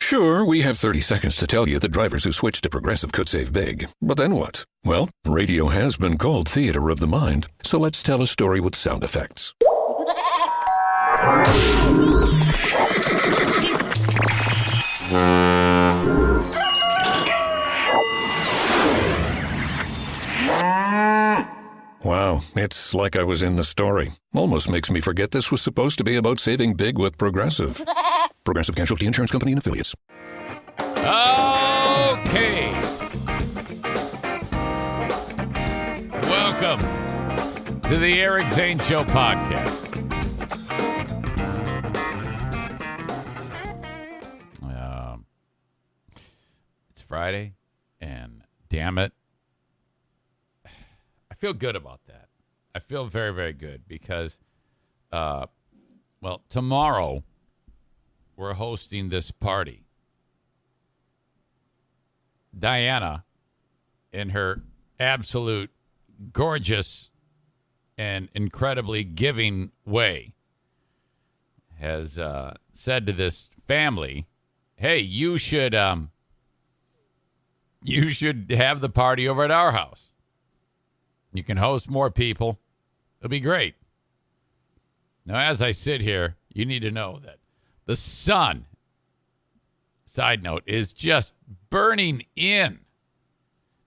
Sure, we have 30 seconds to tell you that drivers who switch to Progressive could save big. But then what? Well, radio has been called theater of the mind, so let's tell a story with sound effects. Wow, it's like I was in the story. Almost makes me forget this was supposed to be about saving big with Progressive. Progressive Casualty Insurance Company and Affiliates. Okay. Welcome to the Eric Zane Show Podcast. It's Friday, and damn it, I feel good about that. I feel very, very good because, tomorrow we're hosting this party. Diana, in her absolute gorgeous and incredibly giving way, has said to this family, hey, you should have the party over at our house. You can host more people. It'll be great. Now, as I sit here, you need to know that the sun, side note, is just burning in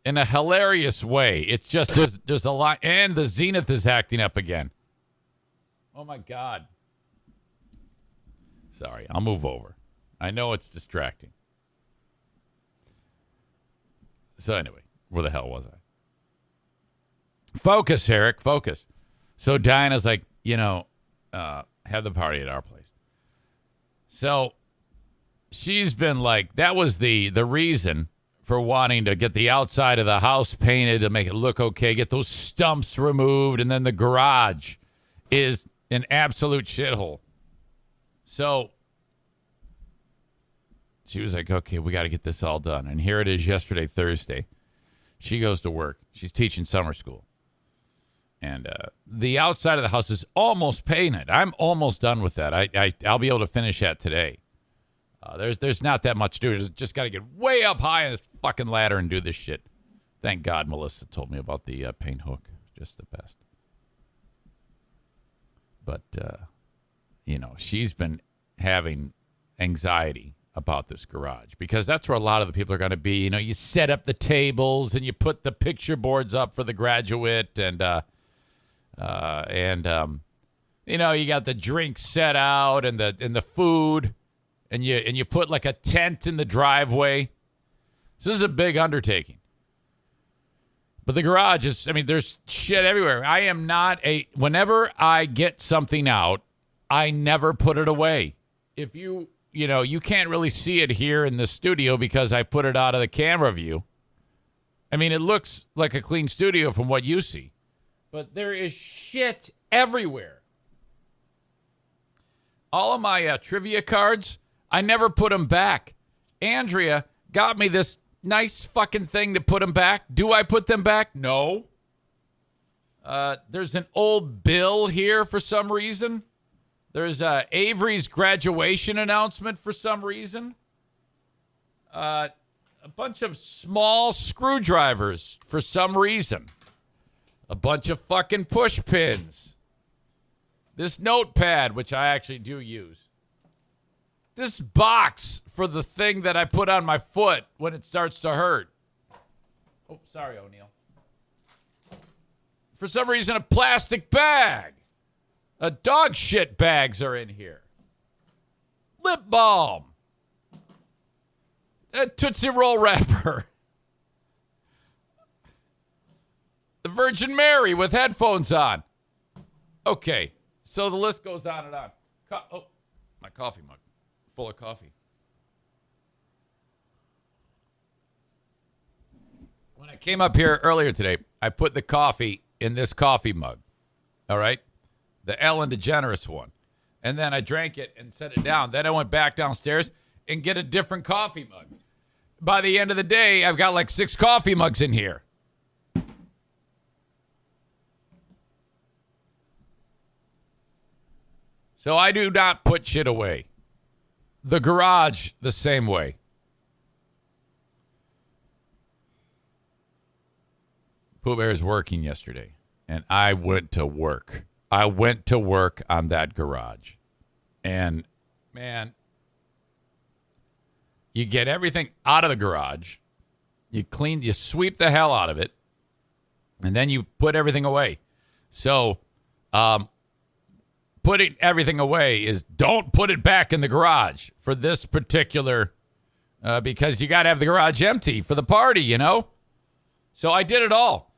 a hilarious way. It's just, there's a lot, and the zenith is acting up again. Oh, my God. Sorry, I'll move over. I know it's distracting. So anyway, where the hell was I? Focus, Eric, focus. So Diana's like, have the party at our place. So she's been like, that was the reason for wanting to get the outside of the house painted to make it look okay, get those stumps removed, and then the garage is an absolute shithole. So she was like, okay, we got to get this all done. And here it is yesterday, Thursday. She goes to work. She's teaching summer school. And the outside of the house is almost painted. I'm almost done with that. I'll be able to finish that today. There's not that much to do. Just got to get way up high on this fucking ladder and do this shit. Thank God Melissa told me about the paint hook. Just the best. But, she's been having anxiety about this garage because that's where a lot of the people are going to be. You set up the tables and you put the picture boards up for the graduate and you got the drinks set out and the food, and you put like a tent in the driveway. So this is a big undertaking. But the garage is, there's shit everywhere. I am not whenever I get something out, I never put it away. If you can't really see it here in the studio because I put it out of the camera view. It looks like a clean studio from what you see. But there is shit everywhere. All of my trivia cards, I never put them back. Andrea got me this nice fucking thing to put them back. Do I put them back? No. There's an old bill here for some reason. There's Avery's graduation announcement for some reason. A bunch of small screwdrivers for some reason. A bunch of fucking push pins. This notepad, which I actually do use. This box for the thing that I put on my foot when it starts to hurt. Oh, sorry, O'Neill. For some reason, a plastic bag. Dog shit bags are in here. Lip balm. A Tootsie Roll wrapper. The Virgin Mary with headphones on. Okay, so the list goes on and on. My coffee mug. Full of coffee. When I came up here earlier today, I put the coffee in this coffee mug. All right? The Ellen DeGeneres one. And then I drank it and set it down. Then I went back downstairs and get a different coffee mug. By the end of the day, I've got like 6 coffee mugs in here. So I do not put shit away. The garage, the same way. Pooh Bear is working yesterday, and I went to work. I went to work on that garage. And, man, you get everything out of the garage. You sweep the hell out of it, and then you put everything away. So, putting everything away is don't put it back in the garage for this particular, because you got to have the garage empty for the party, you know? So I did it all.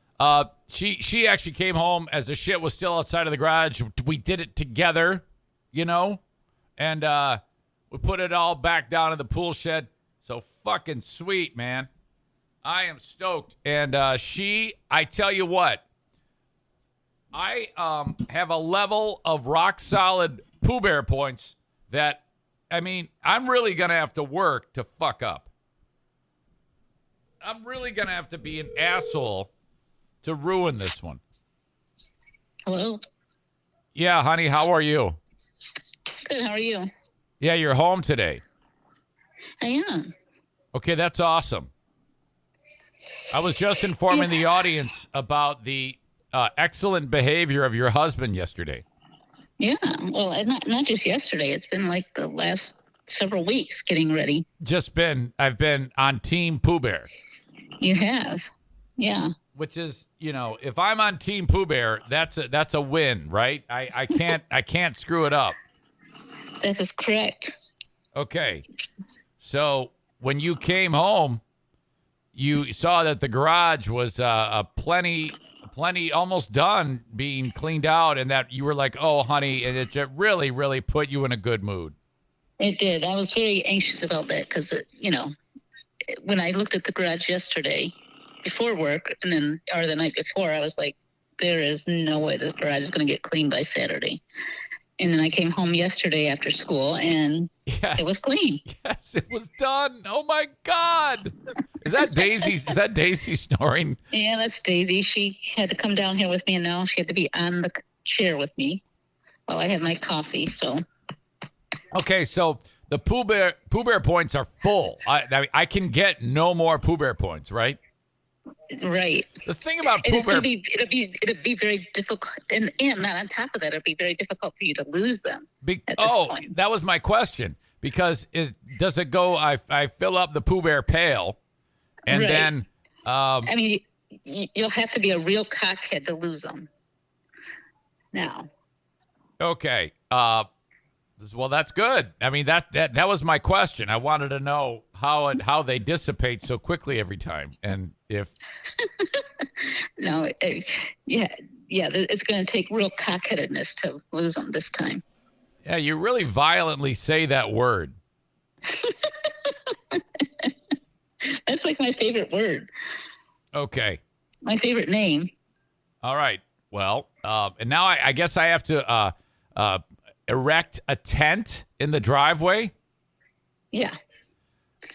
She actually came home as the shit was still outside of the garage. We did it together, you know? And we put it all back down in the pool shed. So fucking sweet, man. I am stoked. And I tell you what, I have a level of rock solid Pooh Bear points that, I mean, I'm really going to have to work to fuck up. I'm really going to have to be an asshole to ruin this one. Hello? Yeah, honey, how are you? Good, how are you? Yeah, you're home today. I am. Okay, that's awesome. I was just informing the audience about the excellent behavior of your husband yesterday. Yeah, well, not just yesterday. It's been like the last several weeks getting ready. I've been on Team Pooh Bear. You have, yeah. Which is, you know, if I'm on Team Pooh Bear, that's a win, right? I can't screw it up. That is correct. Okay, so when you came home, you saw that the garage was plenty almost done being cleaned out, and that you were like, oh, honey, and it just really, really put you in a good mood. It did. I was very anxious about that because, you know, when I looked at the garage yesterday before work or the night before, I was like, there is no way this garage is going to get cleaned by Saturday. And then I came home yesterday after school, and it was clean. Yes, it was done. Oh, my God. Is that Daisy? Is that Daisy snoring? Yeah, that's Daisy. She had to come down here with me, and now she had to be on the chair with me while I had my coffee. So, okay, so the Pooh Bear points are full. I can get no more Pooh Bear points, right? Right. The thing about Pooh Bear, it'll be very difficult, and not on top of that, it'll be very difficult for you to lose them. At this point. That was my question. Because does it go? I fill up the Pooh Bear pail, and right. Then. I mean, you'll have to be a real cockhead to lose them. Now. Okay. Well, that's good. I mean, that was my question. I wanted to know how they dissipate so quickly every time, and if. No, yeah, it's going to take real cockheadedness to lose them this time. Yeah, you really violently say that word. That's like my favorite word. Okay. My favorite name. All right. Well, and now I guess I have to erect a tent in the driveway. Yeah.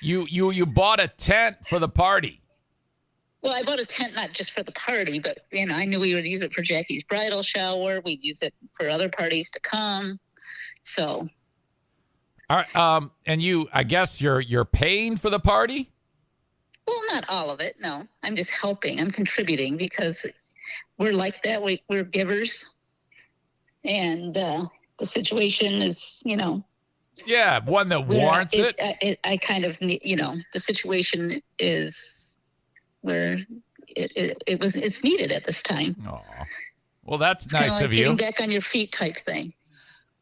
You bought a tent for the party. Well, I bought a tent not just for the party, but I knew we would use it for Jackie's bridal shower. We'd use it for other parties to come. So. All right. And I guess you're paying for the party? Well, not all of it. No, I'm just helping. I'm contributing because we're like that. We're givers, and the situation is, Yeah, one that warrants it. I kind of need, the situation is where it's needed at this time. Oh, well, that's it's nice of you. Getting back on your feet type thing.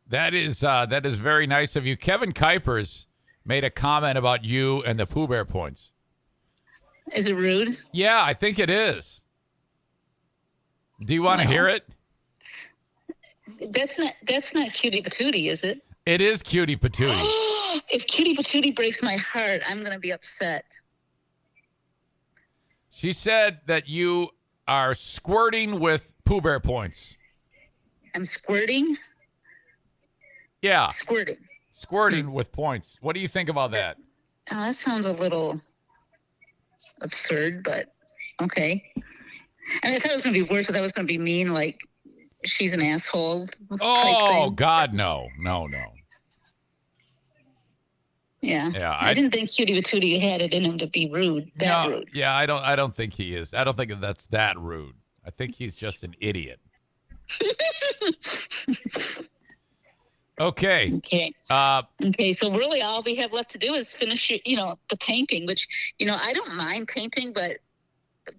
That is very nice of you. Kevin Kuipers made a comment about you and the Pooh Bear points. Is it rude? Yeah, I think it is. Do you want to hear it? That's not cutie patootie, is it? It is cutie patootie. If cutie patootie breaks my heart, I'm going to be upset. She said that you are squirting with Pooh Bear points. I'm squirting? Yeah. Squirting with points. What do you think about that? That sounds a little absurd, but okay. And I thought it was going to be worse. I thought it was going to be mean, like she's an asshole. Oh, God, no. Yeah. Yeah, I didn't think Cutie Patootie had it in him to be rude. Rude. Yeah, I don't think he is. I don't think that's that rude. I think he's just an idiot. Okay. Okay. So really, all we have left to do is finish, the painting. Which, I don't mind painting, but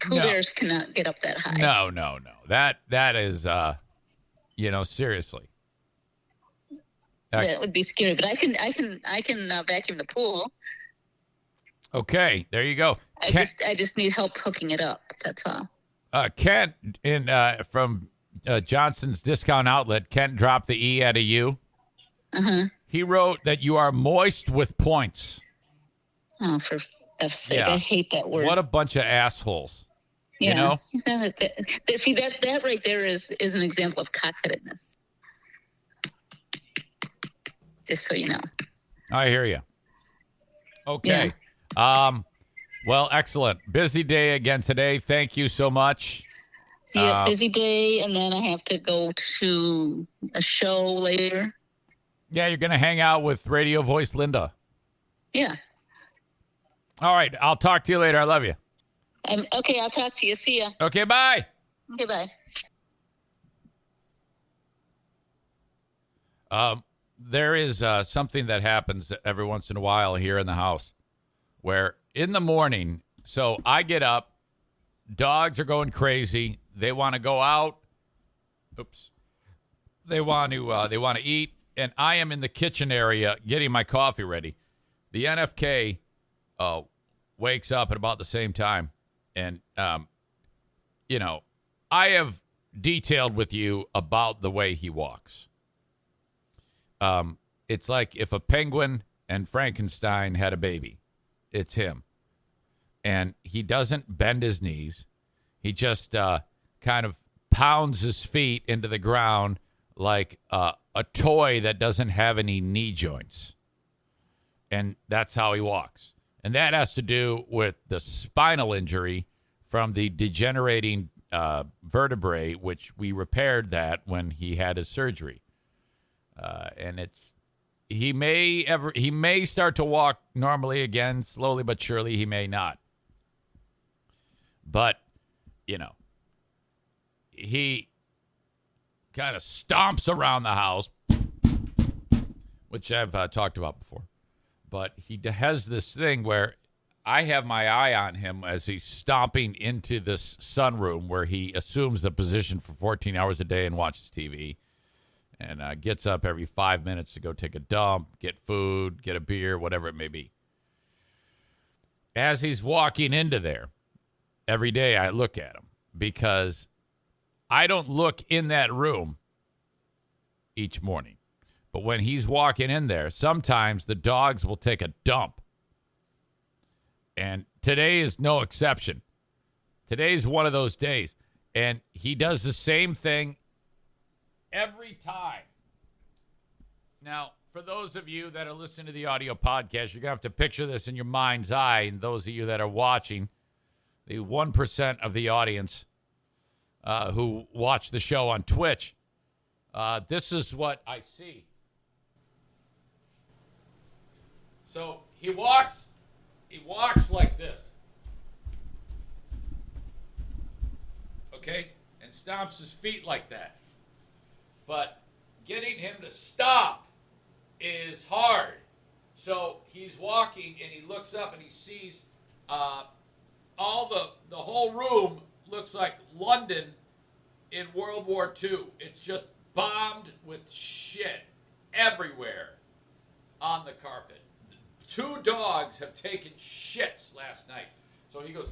Pooh Bears cannot get up that high. No. That is, seriously. That would be scary. But I can vacuum the pool. Okay, there you go. I just need help hooking it up. That's all. Kent from Johnson's Discount Outlet. Kent dropped the E out of you. He wrote that you are moist with points. Oh, for F's sake. I hate that word. What a bunch of assholes. Yeah. See, that right there is an example of cockheadedness. Just so you know. I hear you. Okay. Yeah. Well, excellent. Busy day again today. Thank you so much. Yeah, busy day, and then I have to go to a show later. Yeah, you're going to hang out with Radio Voice Linda. Yeah. All right. I'll talk to you later. I love you. Okay, I'll talk to you. See ya. Okay, bye. Okay, bye. There is something that happens every once in a while here in the house where in the morning, so I get up, dogs are going crazy. They want to go out. Oops. They want to eat, and I am in the kitchen area getting my coffee ready. The NFK wakes up at about the same time, and I have detailed with you about the way he walks. It's like if a penguin and Frankenstein had a baby. It's him. And he doesn't bend his knees. He just kind of pounds his feet into the ground like a toy that doesn't have any knee joints. And that's how he walks. And that has to do with the spinal injury from the degenerating vertebrae, which we repaired that when he had his surgery. And he may start to walk normally again, slowly but surely. He may not. But, he kind of stomps around the house, which I've talked about before. But he has this thing where I have my eye on him as he's stomping into this sunroom where he assumes the position for 14 hours a day and watches TV. And gets up every 5 minutes to go take a dump, get food, get a beer, whatever it may be. As he's walking into there, every day I look at him because I don't look in that room each morning. But when he's walking in there, sometimes the dogs will take a dump. And today is no exception. Today's one of those days. And he does the same thing every time. Now, for those of you that are listening to the audio podcast, you're going to have to picture this in your mind's eye. And those of you that are watching, the 1% of the audience who watch the show on Twitch, this is what I see. So he walks like this. Okay? And stomps his feet like that. But getting him to stop is hard. So he's walking and he looks up and he sees all the whole room looks like London in World War II. It's just bombed with shit everywhere on the carpet. 2 dogs have taken shits last night. So he goes,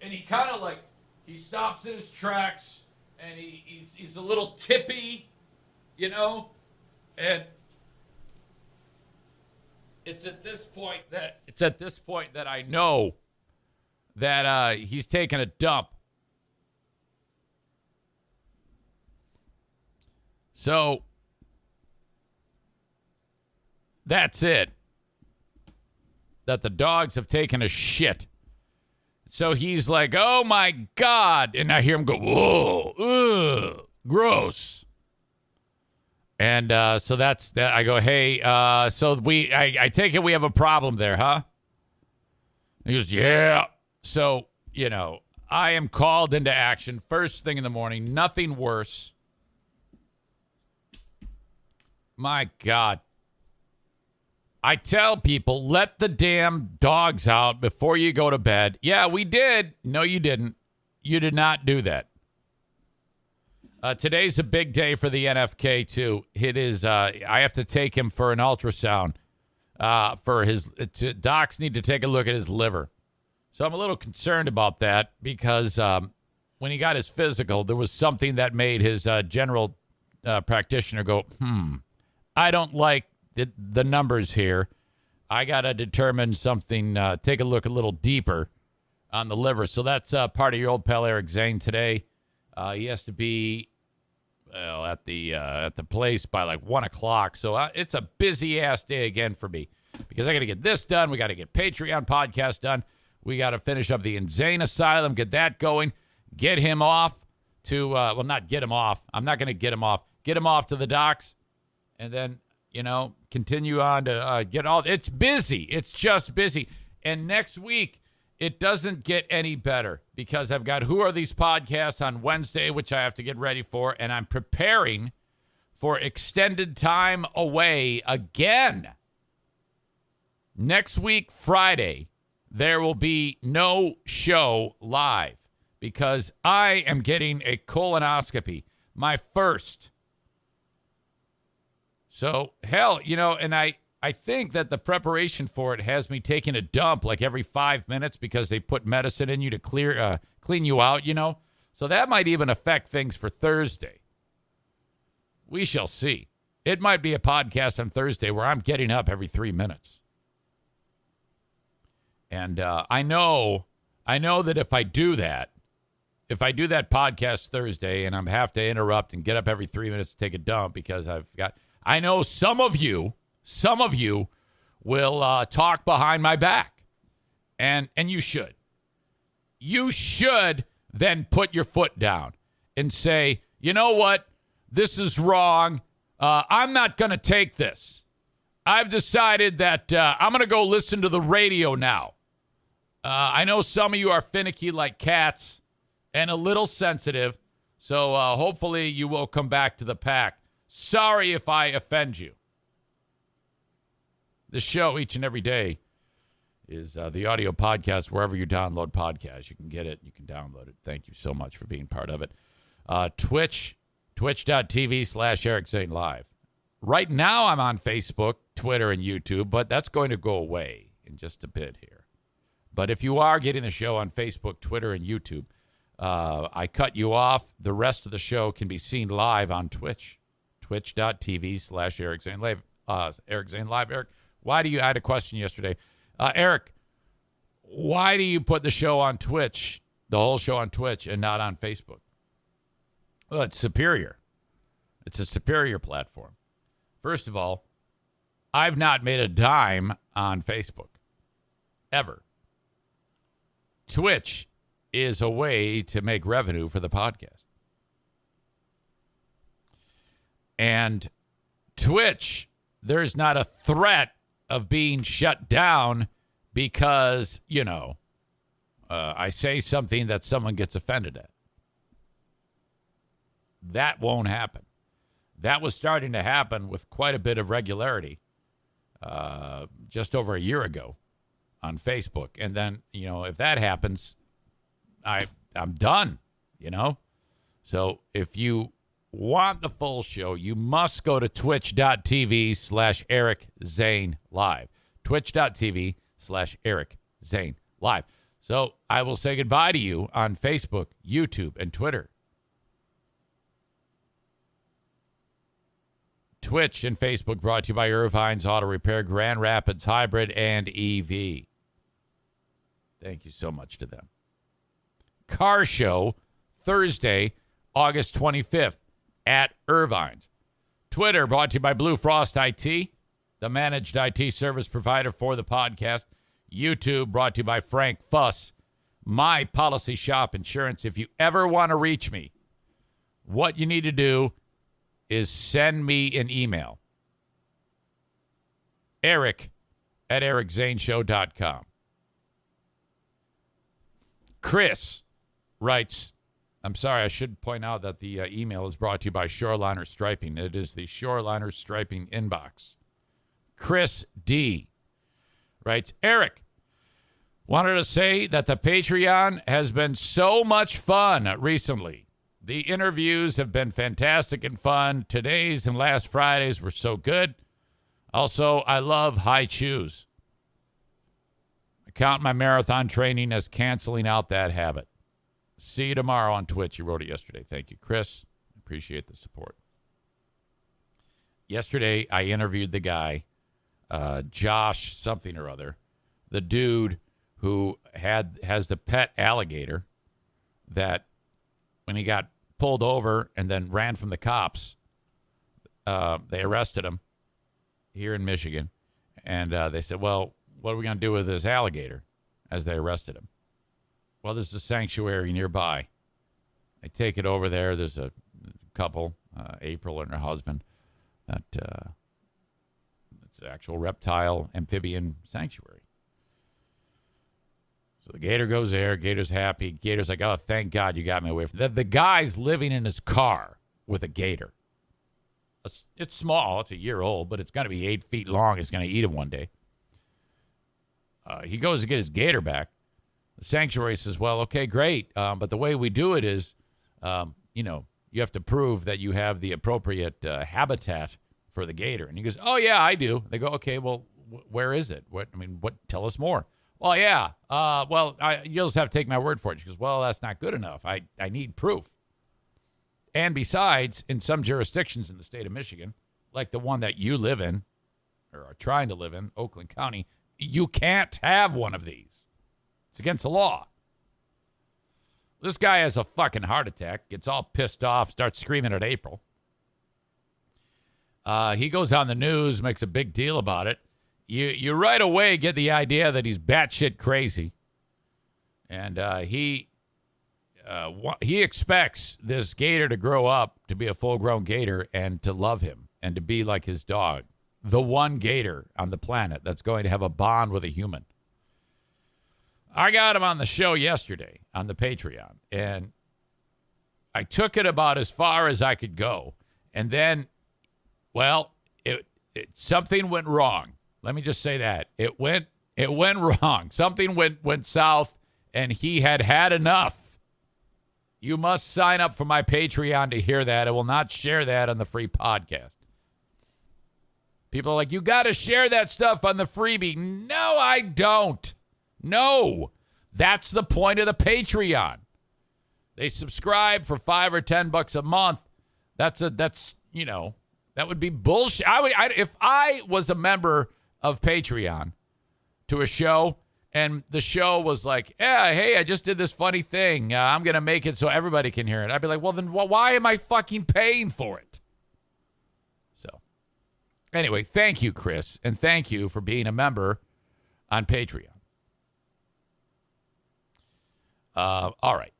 and he kind of like, he stops in his tracks, and he's a little tippy, and it's at this point that I know that he's taking a dump. So that's it. That the dogs have taken a shit. So he's like, oh, my God. And I hear him go, whoa, ugh, gross. And so that's that. I go, hey, so I take it we have a problem there, huh? He goes, yeah. So, I am called into action first thing in the morning. Nothing worse. My God. I tell people, let the damn dogs out before you go to bed. Yeah, we did. No, you didn't. You did not do that. Today's a big day for the NFK, too. It is, I have to take him for an ultrasound. Docs need to take a look at his liver. So I'm a little concerned about that because when he got his physical, there was something that made his general practitioner go, I don't like the numbers here. I got to determine something, take a look a little deeper on the liver. So that's part of your old pal Eric Zane today. He has to be at the place by like 1 o'clock. So it's a busy ass day again for me because I got to get this done. We got to get Patreon podcast done. We got to finish up the Insane Asylum, get that going, get him off to not get him off. I'm not going to get him off. Get him off to the docks, and then continue on to get all. It's busy. It's just busy. And next week, it doesn't get any better because I've got Who Are These Podcasts on Wednesday, which I have to get ready for, and I'm preparing for extended time away again. Next week, Friday, there will be no show live because I am getting a colonoscopy, my first. So, hell, and I think that the preparation for it has me taking a dump like every 5 minutes because they put medicine in you to clean you out, So that might even affect things for Thursday. We shall see. It might be a podcast on Thursday where I'm getting up every 3 minutes. And I know that if I do that podcast Thursday and I have to interrupt and get up every 3 minutes to take a dump because I know some of you will talk behind my back. And you should. You should then put your foot down and say, you know what? This is wrong. I'm not going to take this. I've decided that I'm going to go listen to the radio now. I know some of you are finicky like cats and a little sensitive, so hopefully you will come back to the pack. Sorry if I offend you. The show each and every day is the audio podcast wherever you download podcasts. You can get it. You can download it. Thank you so much for being part of it. Twitch.tv/Eric Zane Live. Right now I'm on Facebook, Twitter, and YouTube, but that's going to go away in just a bit here. But if you are getting the show on Facebook, Twitter, and YouTube, I cut you off. The rest of the show can be seen live on Twitch. Twitch.tv/Eric Zane Live. Eric Zane Live. Eric, I had a question yesterday. Eric, why do you put the show on Twitch, the whole show on Twitch, and not on Facebook? Well, it's superior. It's a superior platform. First of all, I've not made a dime on Facebook. Ever. Twitch is a way to make revenue for the podcast. And Twitch, there's not a threat of being shut down because, I say something that someone gets offended at. That won't happen. That was starting to happen with quite a bit of regularity just over a year ago on Facebook. And then, if that happens, I'm done, So if you want the full show, you must go to twitch.tv/Eric Zane Live. Twitch.tv/Eric Zane Live. So I will say goodbye to you on Facebook, YouTube, and Twitter. Twitch and Facebook brought to you by Irvine's Auto Repair, Grand Rapids Hybrid, and EV. Thank you so much to them. Car Show, Thursday, August 25th at Irvine's. Twitter brought to you by Blue Frost IT, the managed IT service provider for the podcast. YouTube brought to you by Frank Fuss, My Policy Shop Insurance. If you ever want to reach me, what you need to do is send me an email. Eric@ericzaneshow.com. Chris writes, I'm sorry, I should point out that the email is brought to you by Shoreliner Striping. It is the Shoreliner Striping inbox. Chris D. writes, Eric, wanted to say that the Patreon has been so much fun recently. The interviews have been fantastic and fun. Today's and last Fridays were so good. Also, I love high chews. I count my marathon training as canceling out that habit. See you tomorrow on Twitch. You wrote it yesterday. Thank you, Chris. Appreciate the support. Yesterday, I interviewed the guy, Josh something or other, the dude who has the pet alligator that when he got pulled over and then ran from the cops, they arrested him here in Michigan. And they said, well, what are we going to do with this alligator as they arrested him? Well, there's a sanctuary nearby. They take it over there. There's a couple, April and her husband, that it's an actual reptile amphibian sanctuary. So the gator goes there. Gator's happy. Gator's like, oh, thank God you got me away from that. The guy's living in his car with a gator. It's small. It's a year old, but it's going to be 8 feet long. It's going to eat him one day. He goes to get his gator back. The sanctuary says, well, okay, great. But the way we do it is, you have to prove that you have the appropriate habitat for the gator. And he goes, oh, yeah, I do. They go, okay, well, where is it? Tell us more. Well, yeah. You'll just have to take my word for it. She goes, well, that's not good enough. I need proof. And besides, in some jurisdictions in the state of Michigan, like the one that you live in, or are trying to live in, Oakland County, you can't have one of these. It's against the law. This guy has a fucking heart attack, gets all pissed off, starts screaming at April. He goes on the news, makes a big deal about it. You right away get the idea that he's batshit crazy. And he expects this gator to grow up to be a full-grown gator and to love him and to be like his dog. The one gator on the planet that's going to have a bond with a human. I got him on the show yesterday on the Patreon, and I took it about as far as I could go. And then, well, something went wrong. Let me just say that. It went wrong. Something went south, and he had enough. You must sign up for my Patreon to hear that. I will not share that on the free podcast. People are like, you got to share that stuff on the freebie. No, I don't. No. That's the point of the Patreon. They subscribe for $5 or $10 a month. That would be bullshit. If I was a member of Patreon to a show, and the show was like, yeah, hey, I just did this funny thing. I'm going to make it so everybody can hear it. I'd be like, well, then why am I fucking paying for it? So, anyway, thank you, Chris, and thank you for being a member on Patreon. All right.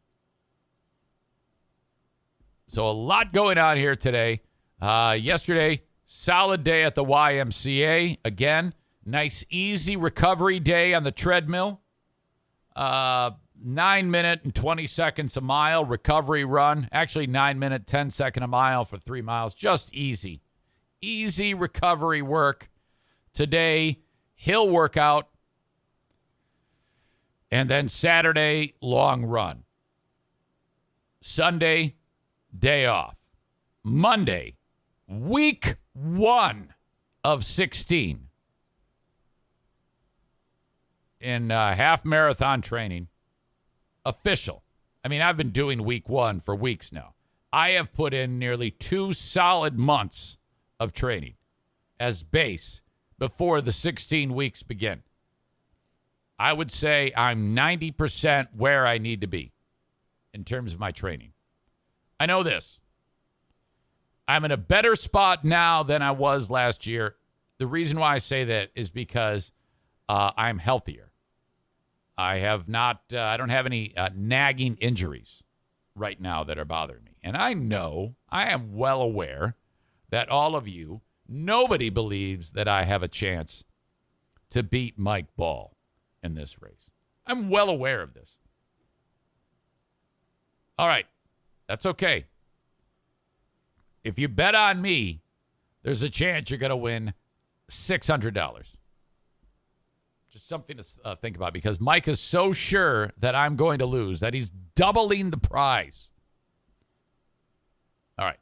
So a lot going on here today. Yesterday, solid day at the YMCA. Again, nice, easy recovery day on the treadmill. 9 minute and 20 seconds a mile recovery run. Actually, 9 minute, 10 second a mile for 3 miles. Just easy. Easy recovery work. Today, hill workout. And then Saturday, long run. Sunday, day off. Monday, week 1 of 16. In half marathon training. Official. I mean, I've been doing week 1 for weeks now. I have put in nearly 2 solid months of training as base before the 16 weeks begin. I would say I'm 90% where I need to be in terms of my training. I know this. I'm in a better spot now than I was last year. The reason why I say that is because I'm healthier. I don't have any nagging injuries right now that are bothering me. And I am well aware that all of you, nobody believes that I have a chance to beat Mike Ball in this race. I'm well aware of this. All right. That's okay. If you bet on me, there's a chance you're going to win $600. Just something to think about, because Mike is so sure that I'm going to lose that he's doubling the prize. All right.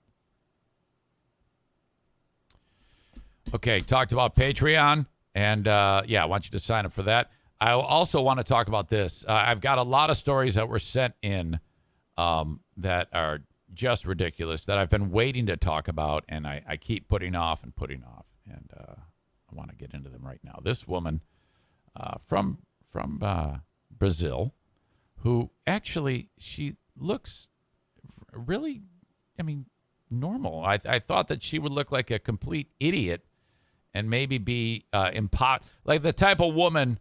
Okay, talked about Patreon, and I want you to sign up for that. I also want to talk about this. I've got a lot of stories that were sent in that are just ridiculous that I've been waiting to talk about, and I keep putting off, and I want to get into them right now. This woman from Brazil, who actually, she looks really, normal. I thought that she would look like a complete idiot and maybe be like the type of woman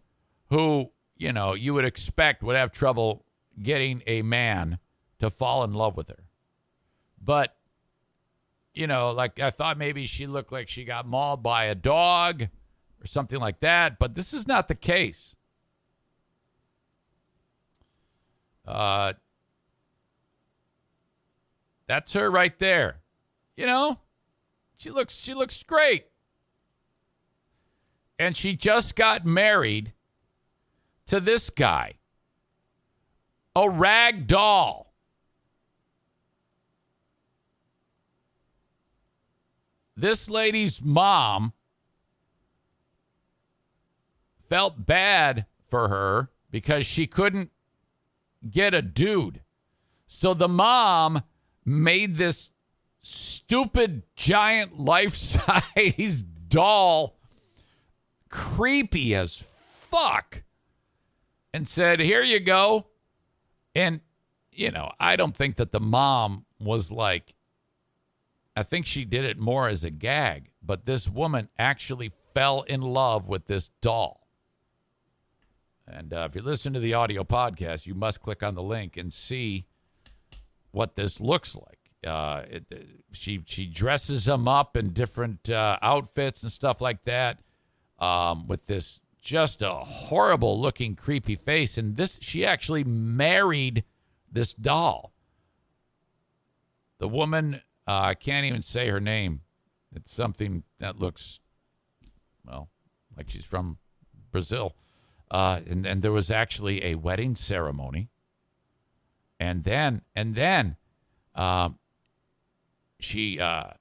who, you would expect would have trouble getting a man to fall in love with her. But, like I thought maybe she looked like she got mauled by a dog or something like that. But this is not the case. That's her right there. She looks great. And she just got married to this guy, a rag doll. This lady's mom felt bad for her because she couldn't get a dude. So the mom made this stupid giant life-size doll, creepy as fuck, and said, here you go. And, I don't think that the mom was like, I think she did it more as a gag, but this woman actually fell in love with this doll. And if you listen to the audio podcast, you must click on the link and see what this looks like. She dresses them up in different outfits and stuff like that, with this just a horrible looking creepy face. And she actually married this doll. The woman, I can't even say her name. It's something that looks, like she's from Brazil. And there was actually a wedding ceremony. And then she, and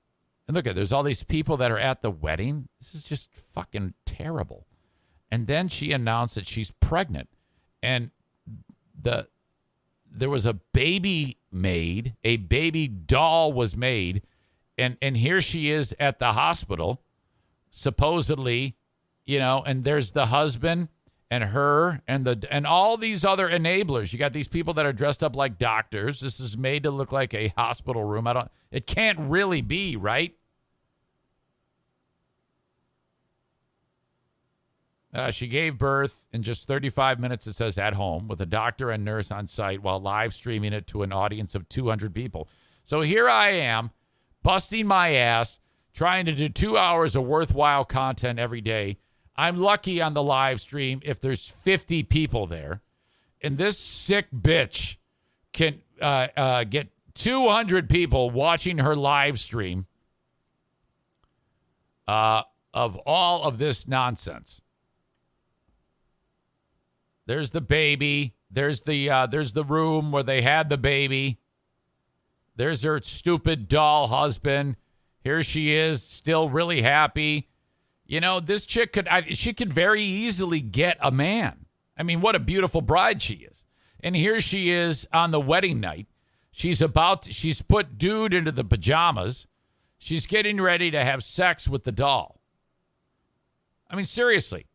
look at, there's all these people that are at the wedding. This is just fucking terrible. And then she announced that she's pregnant. And there was a baby made, a baby doll was made. And here she is at the hospital, supposedly, and there's the husband and her and all these other enablers. You got these people that are dressed up like doctors. This is made to look like a hospital room. It can't really be, right? She gave birth in just 35 minutes, it says, at home with a doctor and nurse on site while live streaming it to an audience of 200 people. So here I am, busting my ass, trying to do 2 hours of worthwhile content every day. I'm lucky on the live stream if there's 50 people there. And this sick bitch can get 200 people watching her live stream of all of this nonsense. There's the baby. There's the room where they had the baby. There's her stupid doll husband. Here she is, still really happy. This chick could very easily get a man. I mean, what a beautiful bride she is. And here she is on the wedding night. She's put dude into the pajamas. She's getting ready to have sex with the doll. I mean, seriously.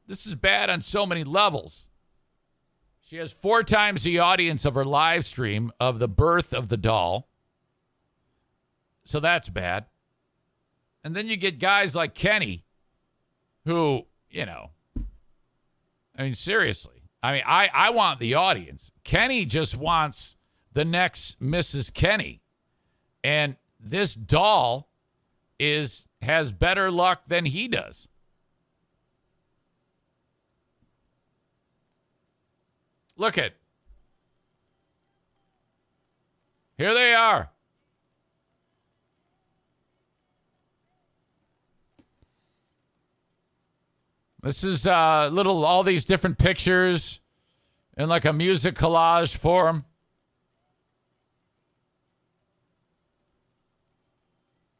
This is bad on so many levels. She has 4 times the audience of her live stream of the birth of the doll. So that's bad. And then you get guys like Kenny who, seriously. I want the audience. Kenny just wants the next Mrs. Kenny. And this doll has better luck than he does. Look at. Here they are. This is all these different pictures in like a music collage form.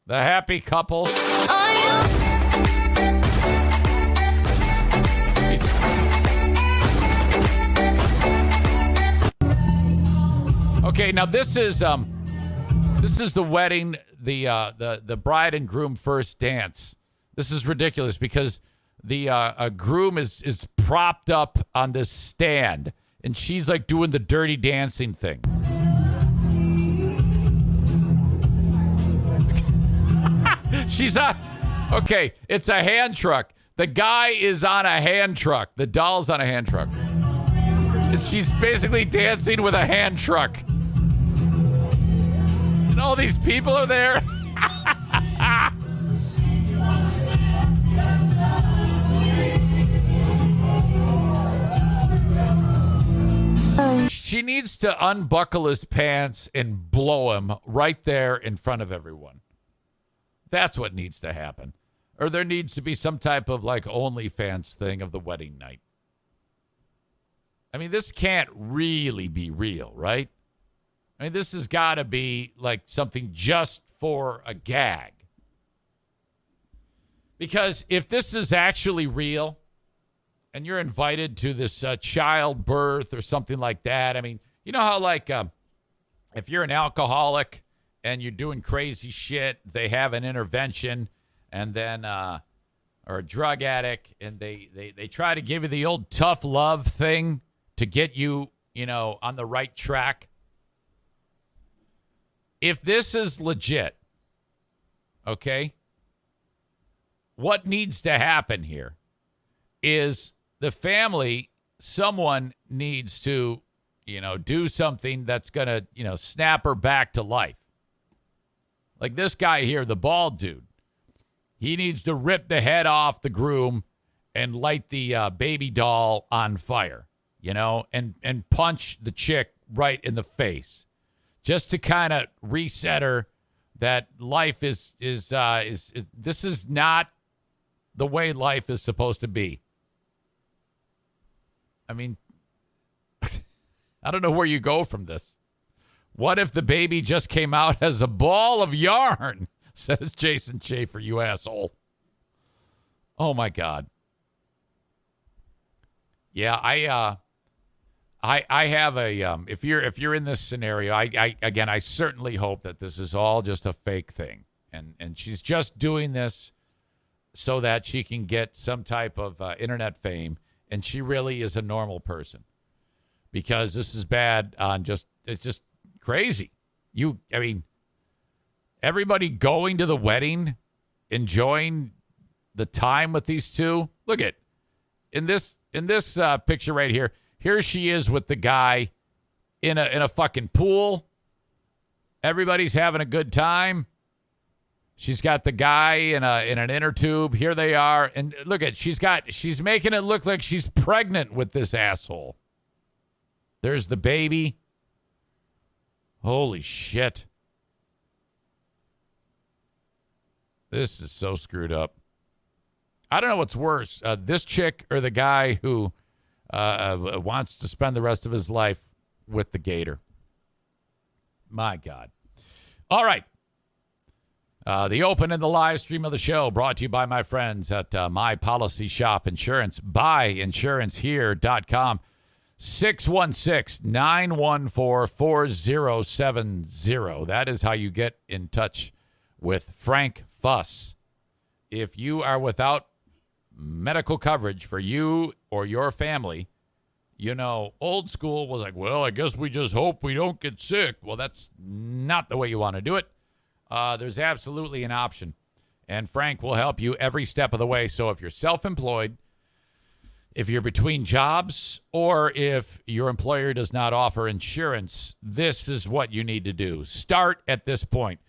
The happy couple. Okay, now this is the wedding, the bride and groom first dance. This is ridiculous because the groom is propped up on this stand, and she's like doing the dirty dancing thing. She's on. Okay, it's a hand truck. The guy is on a hand truck. The doll's on a hand truck. And she's basically dancing with a hand truck. And all these people are there. She needs to unbuckle his pants and blow him right there in front of everyone. That's what needs to happen. Or there needs to be some type of like OnlyFans thing of the wedding night. I mean, this can't really be real, right? I mean, this has got to be like something just for a gag. Because if this is actually real and you're invited to this childbirth or something like that, I mean, you know how like if you're an alcoholic and you're doing crazy shit, they have an intervention, and then or a drug addict, and they try to give you the old tough love thing to get you, on the right track. If this is legit, okay, what needs to happen here is the family, someone needs to, do something that's going to, snap her back to life. Like this guy here, the bald dude, he needs to rip the head off the groom and light the baby doll on fire, and punch the chick right in the face, just to kind of reset her that life is this is not the way life is supposed to be. I mean, I don't know where you go from this. What if the baby just came out as a ball of yarn? Says Jason Schaefer, you asshole. Oh my God. Yeah, I have a if you're in this scenario, I certainly hope that this is all just a fake thing, and she's just doing this so that she can get some type of internet fame, and she really is a normal person, because this is bad on it's just crazy. Everybody going to the wedding, enjoying the time with these two. Look at in this picture right here. Here she is with the guy in a fucking pool. Everybody's having a good time. She's got the guy in an inner tube. Here they are, and look at she's making it look like she's pregnant with this asshole. There's the baby. Holy shit. This is so screwed up. I don't know what's worse, this chick or the guy who wants to spend the rest of his life with the Gator. My God. All right. The open and the live stream of the show brought to you by my friends at My Policy Shop Insurance. Buyinsurancehere.com. 616-914-4070. That is how you get in touch with Frank Fuss. If you are without medical coverage for you or your family, old school was like, well, I guess we just hope we don't get sick. Well, that's not the way you want to do it. There's absolutely an option, and Frank will help you every step of the way. So if you're self-employed, if you're between jobs, or if your employer does not offer insurance, this is what you need to do. Start at this point.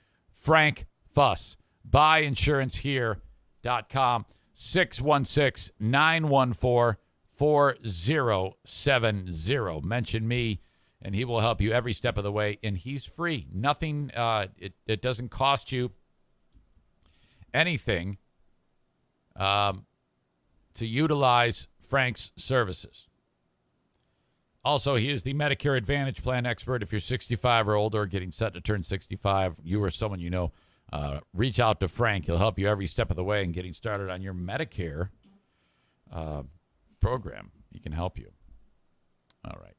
Frank Fuss. Buyinsurancehere.com. 616-914-4070. Mention me, and he will help you every step of the way. And he's free. Nothing, it doesn't cost you anything to utilize Frank's services. Also, he is the Medicare Advantage Plan expert. If you're 65 or older, getting set to turn 65, you or someone you know, reach out to Frank. He'll help you every step of the way in getting started on your Medicare program. He can help you. All right.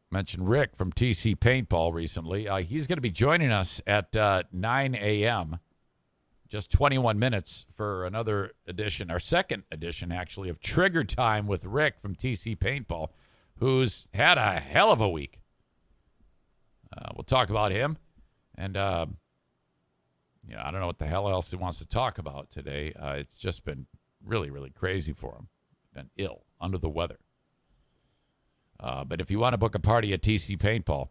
Mentioned Rick from TC Paintball recently. He's going to be joining us at 9 a.m., just 21 minutes for another edition, our second edition, actually, of Trigger Time with Rick from TC Paintball, who's had a hell of a week. We'll talk about him. And, I don't know what the hell else he wants to talk about today. It's just been really, really crazy for him. Been ill, under the weather. But if you want to book a party at TC Paintball,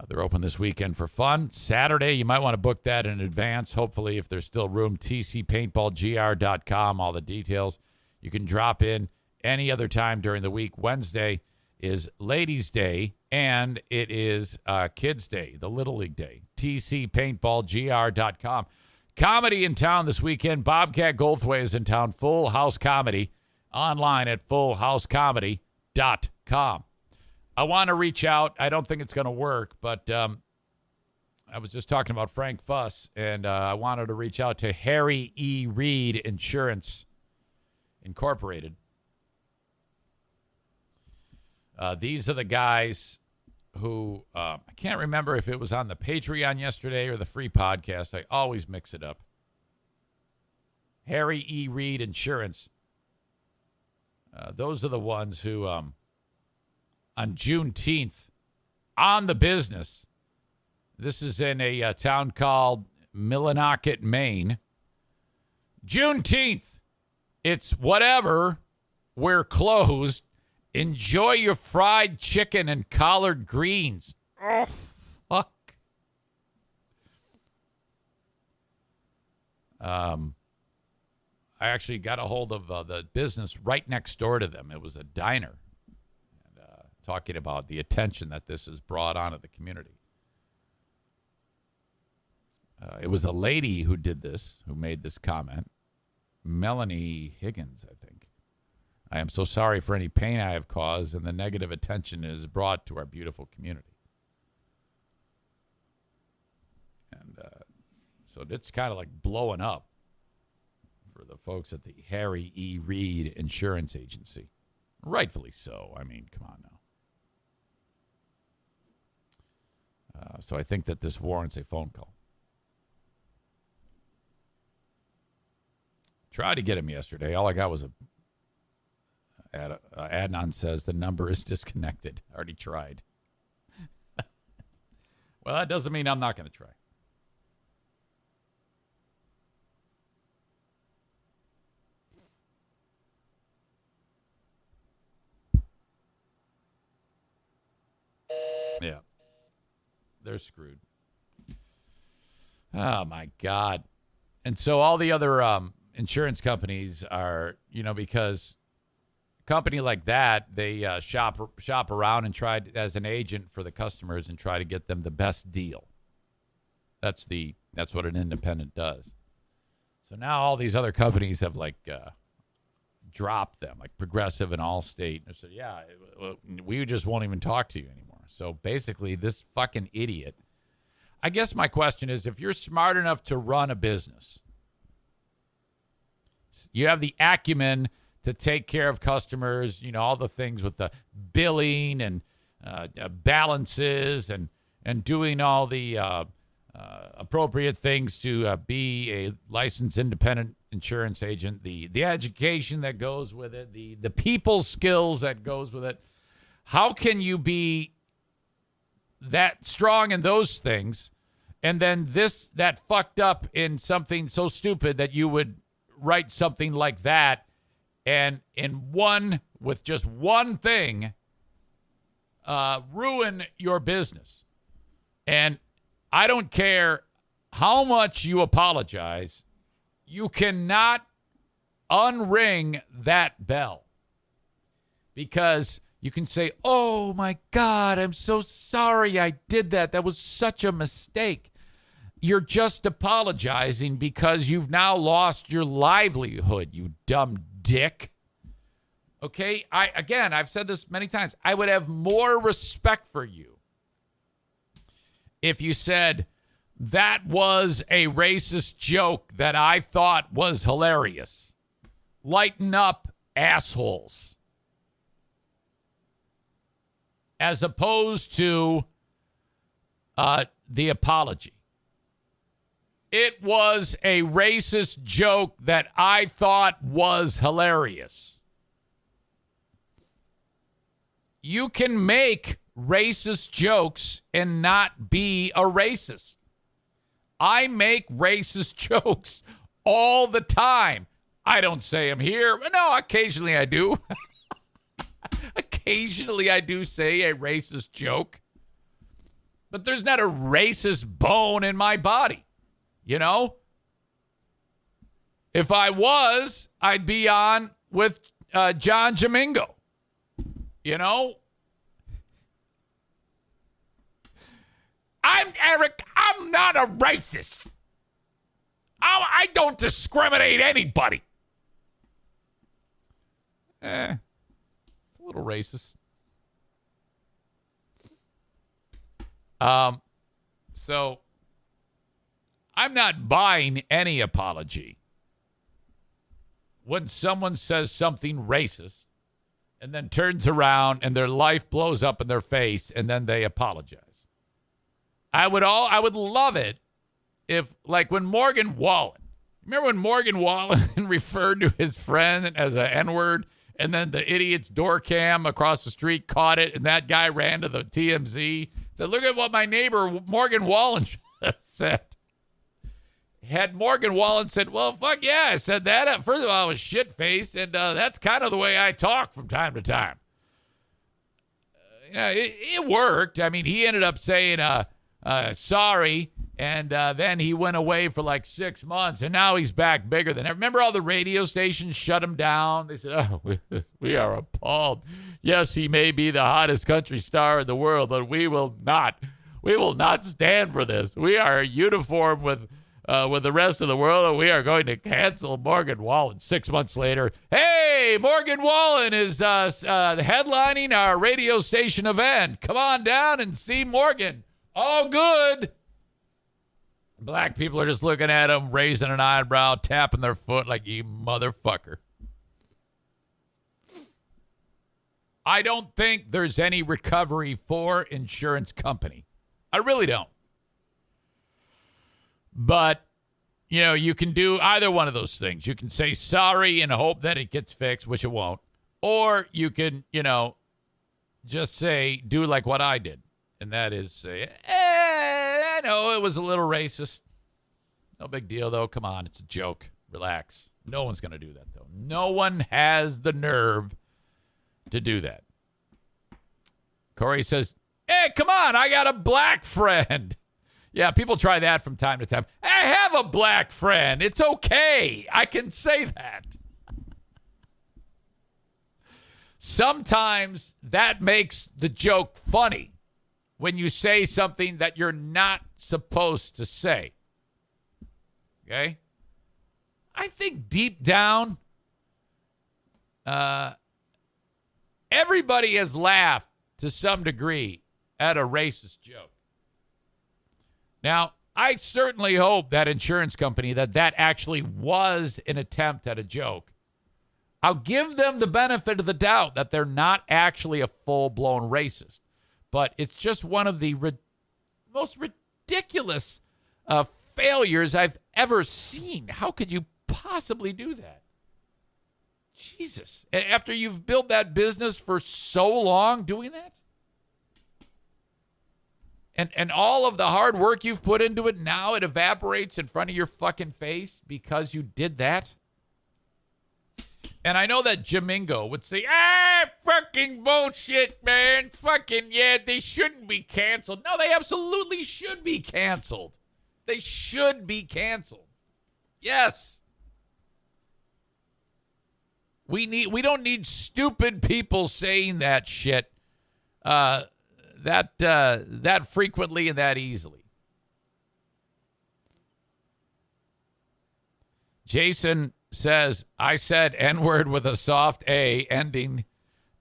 they're open this weekend for fun. Saturday, you might want to book that in advance. Hopefully, if there's still room, tcpaintballgr.com, all the details. You can drop in any other time during the week. Wednesday is Ladies' Day, and it is Kids' Day, the Little League Day. tcpaintballgr.com. Comedy in town this weekend. Bobcat Goldthwait is in town. Full House Comedy online at fullhousecomedy.com. I want to reach out. I don't think it's going to work, but I was just talking about Frank Fuss, and I wanted to reach out to Harry E. Reid Insurance Incorporated. These are the guys who, I can't remember if it was on the Patreon yesterday or the free podcast. I always mix it up. Harry E. Reid Insurance. Those are the ones who, on Juneteenth, on the business, this is in a town called Millinocket, Maine. Juneteenth, it's whatever, we're closed. Enjoy your fried chicken and collard greens. Oh, fuck. I actually got a hold of the business right next door to them. It was a diner. And talking about the attention that this has brought onto the community. It was a lady who did this, who made this comment. Melanie Higgins, I think. I am so sorry for any pain I have caused and the negative attention it has brought to our beautiful community. And so it's kind of like blowing up for the folks at the Harry E. Reid Insurance Agency. Rightfully so. I mean, come on now. So I think that this warrants a phone call. Tried to get him yesterday. All I got was Adnan says the number is disconnected. Already tried. Well, that doesn't mean I'm not going to try. Yeah. They're screwed. Oh, my God. And so all the other insurance companies are, because a company like that, they shop around and try as an agent for the customers and try to get them the best deal. That's what an independent does. So now all these other companies have dropped them, like Progressive and Allstate. And said, yeah, we just won't even talk to you anymore. So basically, this fucking idiot. I guess my question is, if you're smart enough to run a business, you have the acumen to take care of customers, all the things with the billing and balances and doing all the appropriate things to be a licensed independent insurance agent, the education that goes with it, the people skills that goes with it. How can you be that strong in those things and then that fucked up in something so stupid that you would write something like that and with just one thing, ruin your business? And I don't care how much you apologize. You cannot unring that bell. Because you can say, oh, my God, I'm so sorry I did that. That was such a mistake. You're just apologizing because you've now lost your livelihood, you dumb dick. Okay? I've said this many times. I would have more respect for you if you said, that was a racist joke that I thought was hilarious. Lighten up, assholes. As opposed to the apology. It was a racist joke that I thought was hilarious. You can make racist jokes and not be a racist. I make racist jokes all the time. I don't say them here. No, occasionally I do. Occasionally I do say a racist joke. But there's not a racist bone in my body. You know? If I was, I'd be on with John Jamingo. You know? I'm Eric. I'm not a racist. I don't discriminate anybody. It's a little racist. So I'm not buying any apology when someone says something racist and then turns around and their life blows up in their face and then they apologize. I would love it if, like when Morgan Wallen, remember when Morgan Wallen referred to his friend as an N-word and then the idiot's door cam across the street caught it and that guy ran to the TMZ, said, look at what my neighbor Morgan Wallen said. Had Morgan Wallen said, well, fuck yeah, I said that. First of all, I was shit-faced, and that's kind of the way I talk from time to time. It worked. I mean, he ended up saying sorry, and then he went away for like 6 months, and now he's back bigger than ever. Remember all the radio stations shut him down? They said, oh, we are appalled. Yes, he may be the hottest country star in the world, but we will not stand for this. We are uniform with the rest of the world, and we are going to cancel Morgan Wallen. 6 months later, hey, Morgan Wallen is headlining our radio station event. Come on down and see Morgan. All good. Black people are just looking at him, raising an eyebrow, tapping their foot like, you motherfucker. I don't think there's any recovery for insurance company. I really don't. But, you can do either one of those things. You can say sorry and hope that it gets fixed, which it won't. Or you can, just do like what I did. And that is say, I know it was a little racist. No big deal, though. Come on, it's a joke. Relax. No one's going to do that, though. No one has the nerve to do that. Corey says, hey, come on, I got a black friend. Yeah, people try that from time to time. I have a black friend. It's okay. I can say that. Sometimes that makes the joke funny when you say something that you're not supposed to say. Okay? I think deep down, everybody has laughed to some degree at a racist joke. Now, I certainly hope that insurance company that actually was an attempt at a joke. I'll give them the benefit of the doubt that they're not actually a full-blown racist. But it's just one of the most ridiculous failures I've ever seen. How could you possibly do that? Jesus. After you've built that business for so long doing that? And all of the hard work you've put into it, now it evaporates in front of your fucking face because you did that? And I know that Jamingo would say, fucking bullshit, man. Fucking, yeah, they shouldn't be canceled. No, they absolutely should be canceled. They should be canceled. Yes. We don't need stupid people saying that shit that frequently and that easily. Jason says, I said N-word with a soft A ending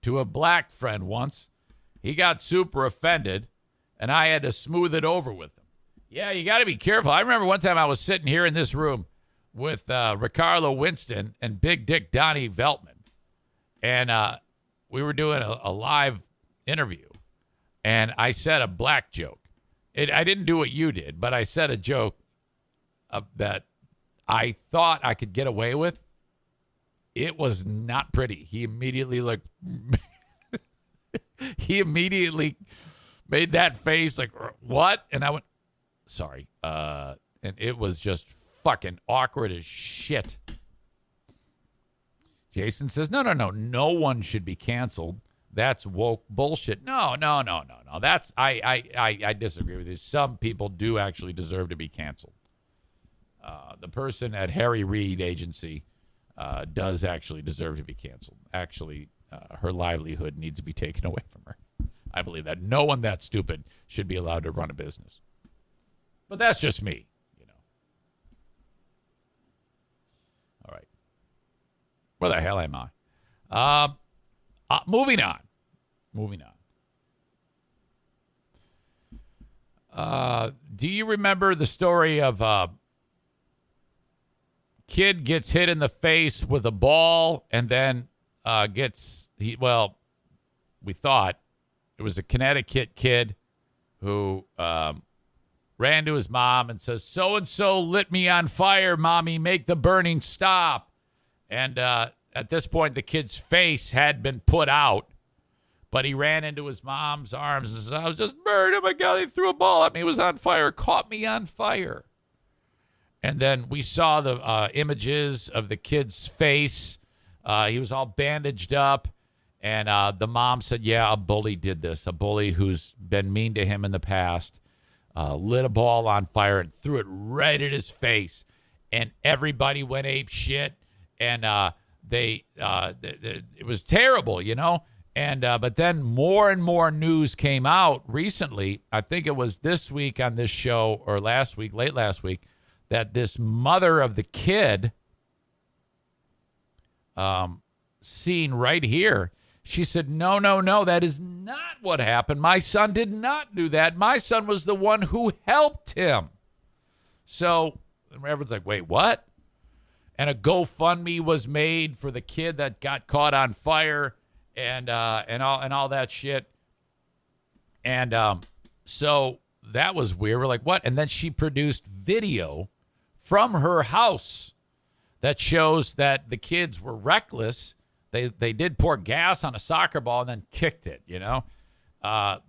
to a black friend once. He got super offended, and I had to smooth it over with him. Yeah, you got to be careful. I remember one time I was sitting here in this room with Ricardo Winston and Big Dick Donnie Veltman, and we were doing a live interview, and I said a black joke. I didn't do what you did, but I said a joke that I thought I could get away with. It was not pretty. He immediately looked. He immediately made that face like, what? And I went, sorry. And it was just fucking awkward as shit. Jason says, no. No one should be canceled. That's woke bullshit. No. That's I disagree with you. Some people do actually deserve to be canceled. The person at Harry Reid Agency does actually deserve to be canceled. Actually, her livelihood needs to be taken away from her. I believe that no one that stupid should be allowed to run a business. But that's just me, you know. All right. Where the hell am I? Moving on. Do you remember the story of kid gets hit in the face with a ball and then we thought it was a Connecticut kid who ran to his mom and says, so-and-so lit me on fire, Mommy, make the burning stop. And at this point, the kid's face had been put out, but he ran into his mom's arms and said, I was just burned. Oh, my God, they threw a ball at me. It was on fire. Caught me on fire. And then we saw the images of the kid's face. He was all bandaged up. And the mom said, yeah, a bully did this. A bully who's been mean to him in the past lit a ball on fire and threw it right at his face. And everybody went ape shit. And it was terrible, you know. And but then more and more news came out recently. I think it was this week on this show or late last week, that this mother of the kid, seen right here, she said, no, that is not what happened. My son did not do that. My son was the one who helped him. So everyone's like, wait, what? And a GoFundMe was made for the kid that got caught on fire and all that shit. And so that was weird. We're like, what? And then she produced video from her house that shows that the kids were reckless. They did pour gas on a soccer ball and then kicked it, you know. And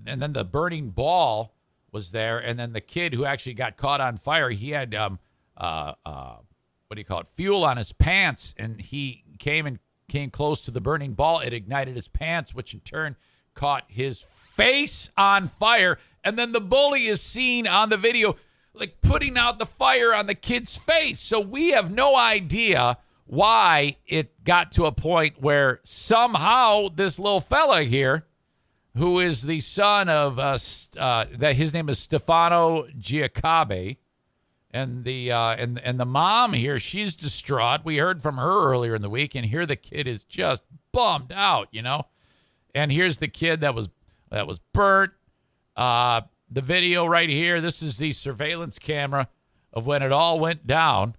then the burning ball was there, and then the kid who actually got caught on fire, he had fuel on his pants, and he came close to the burning ball. It ignited his pants, which in turn caught his face on fire. And then the bully is seen on the video like putting out the fire on the kid's face. So we have no idea why it got to a point where somehow this little fella here, who is the son of that his name is Stefano Giacobbe, and the mom here, she's distraught. We heard from her earlier in the week, and here the kid is just bummed out, you know. And here's the kid that was burnt. The video right here. This is the surveillance camera of when it all went down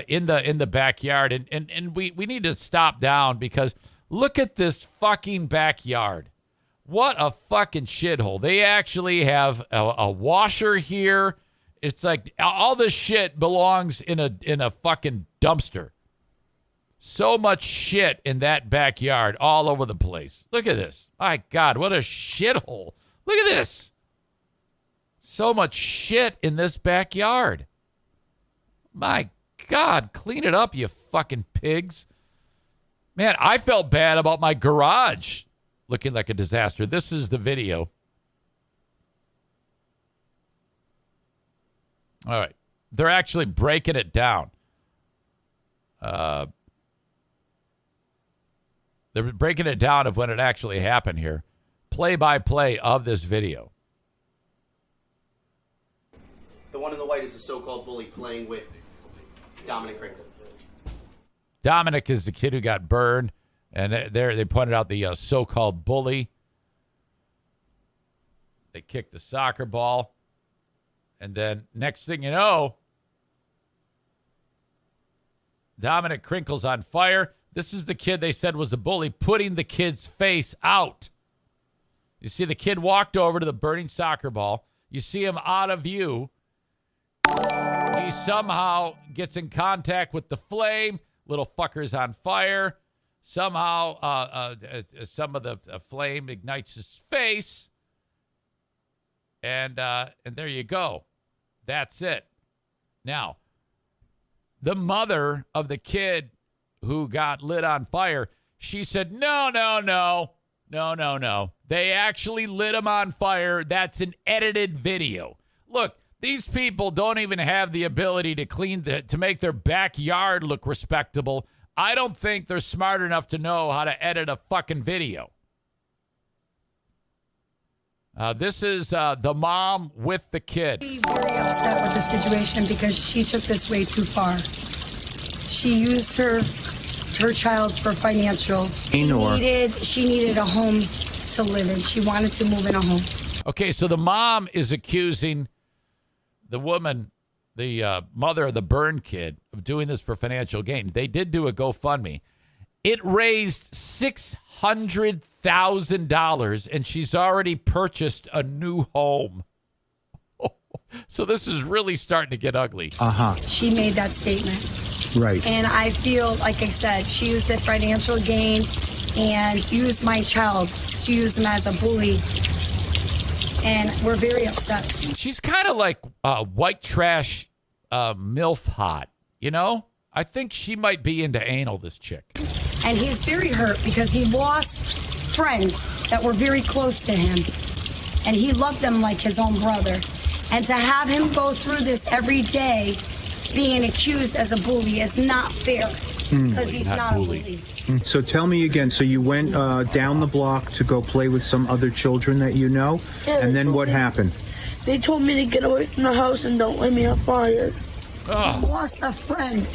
in the backyard. And we need to stop down because look at this fucking backyard. What a fucking shithole. They actually have a washer here. It's like all this shit belongs in a fucking dumpster. So much shit in that backyard all over the place. Look at this. My God, what a shithole. Look at this. So much shit in this backyard. My God, clean it up, you fucking pigs. Man, I felt bad about my garage looking like a disaster. This is the video. All right. They're actually breaking it down. They're breaking it down of when it actually happened here. Play-by-play of this video. The one in the white is a so-called bully playing with Dominic Crinkle. Dominic is the kid who got burned, and they pointed out the so-called bully. They kicked the soccer ball, and then next thing you know, Dominic Crinkle's on fire. This is the kid they said was a bully, putting the kid's face out. You see the kid walked over to the burning soccer ball. You see him out of view. He somehow gets in contact with the flame. Little fucker's on fire. Somehow, some of the flame ignites his face. And there you go. That's it. Now, the mother of the kid who got lit on fire, she said, no. They actually lit him on fire. That's an edited video. Look, these people don't even have the ability to make their backyard look respectable. I don't think they're smart enough to know how to edit a fucking video. This is the mom with the kid. I'm very upset with the situation because she took this way too far. She used her child for financial. She needed a home to live in. She wanted to move in a home. Okay, so the mom is accusing the woman, the mother of the burned kid, of doing this for financial gain. They did do a GoFundMe. It raised $600,000, and she's already purchased a new home. So this is really starting to get ugly. She made that statement. Right. And I feel, like I said, she used the financial gain and used my child to use him as a bully. And we're very upset. She's kind of like white trash MILF hot, you know? I think she might be into anal, this chick. And he's very hurt because he lost friends that were very close to him. And he loved them like his own brother. And to have him go through this every day, being accused as a bully, is not fair. Because he's not a bully. So tell me again, so you went down the block to go play with some other children that you know, and then what happened? They told me to get away from the house and don't let me have fire. He lost a friend.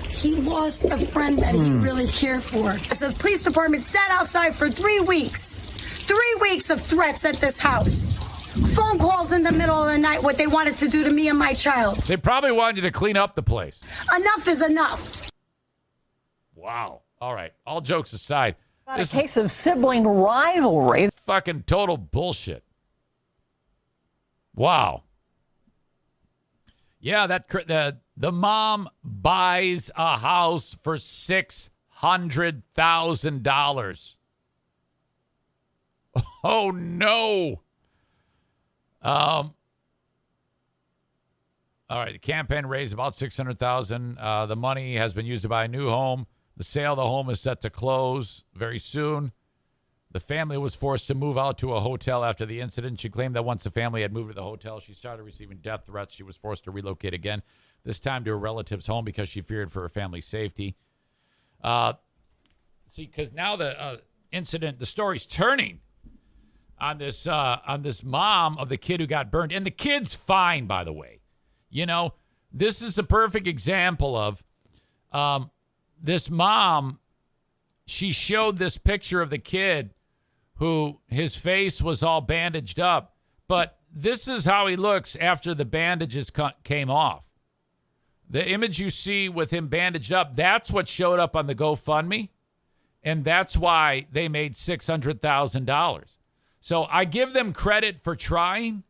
He lost a friend that he really cared for. So the police department sat outside for 3 weeks. 3 weeks of threats at this house. Phone calls in the middle of the night, what they wanted to do to me and my child. They probably wanted you to clean up the place. Enough is enough. Wow. All right. All jokes aside. A case of sibling rivalry. Fucking total bullshit. Wow. Yeah, the mom buys a house for $600,000. Oh no. All right, the campaign raised about $600,000. The money has been used to buy a new home. The sale of the home is set to close very soon. The family was forced to move out to a hotel after the incident. She claimed that once the family had moved to the hotel, she started receiving death threats. She was forced to relocate again, this time to a relative's home because she feared for her family's safety. Because now the incident, the story's turning on this mom of the kid who got burned. And the kid's fine, by the way. You know, this is a perfect example of this mom. She showed this picture of the kid who his face was all bandaged up. But this is how he looks after the bandages came off. The image you see with him bandaged up, that's what showed up on the GoFundMe. And that's why they made $600,000. So I give them credit for trying,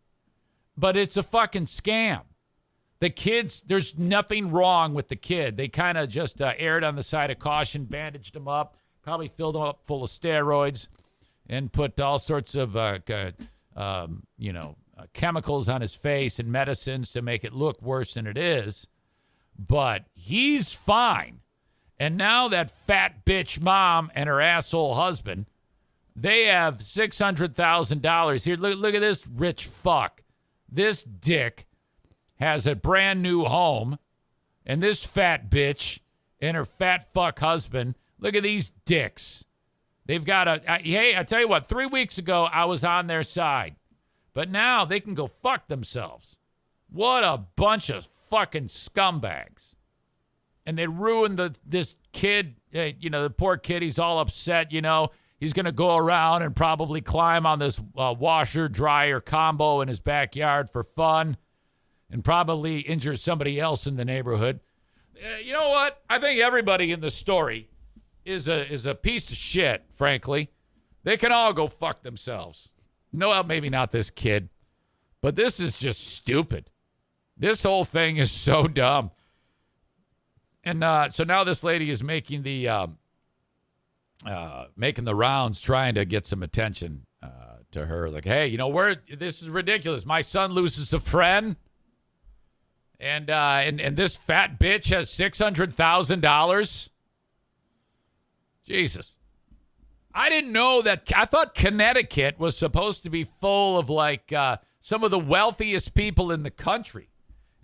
but it's a fucking scam. The kids, there's nothing wrong with the kid. They kind of just erred on the side of caution, bandaged him up, probably filled him up full of steroids, and put all sorts of, chemicals on his face and medicines to make it look worse than it is. but he's fine. And now that fat bitch mom and her asshole husband, they have $600,000. Here, look at this rich fuck. This dick has a brand new home, and this fat bitch and her fat fuck husband, look at these dicks. They've got hey, I tell you what, 3 weeks ago, I was on their side. But now they can go fuck themselves. What a bunch of fucking scumbags. And they ruined this kid, the poor kid, he's all upset, He's going to go around and probably climb on this washer-dryer combo in his backyard for fun and probably injure somebody else in the neighborhood. You know what? I think everybody in the story is a piece of shit, frankly. They can all go fuck themselves. No, maybe not this kid, but this is just stupid. This whole thing is so dumb. And so now this lady is making the rounds, trying to get some attention to her. Like, hey, this is ridiculous. My son loses a friend, and this fat bitch has $600,000. Jesus. I didn't know that. I thought Connecticut was supposed to be full of some of the wealthiest people in the country.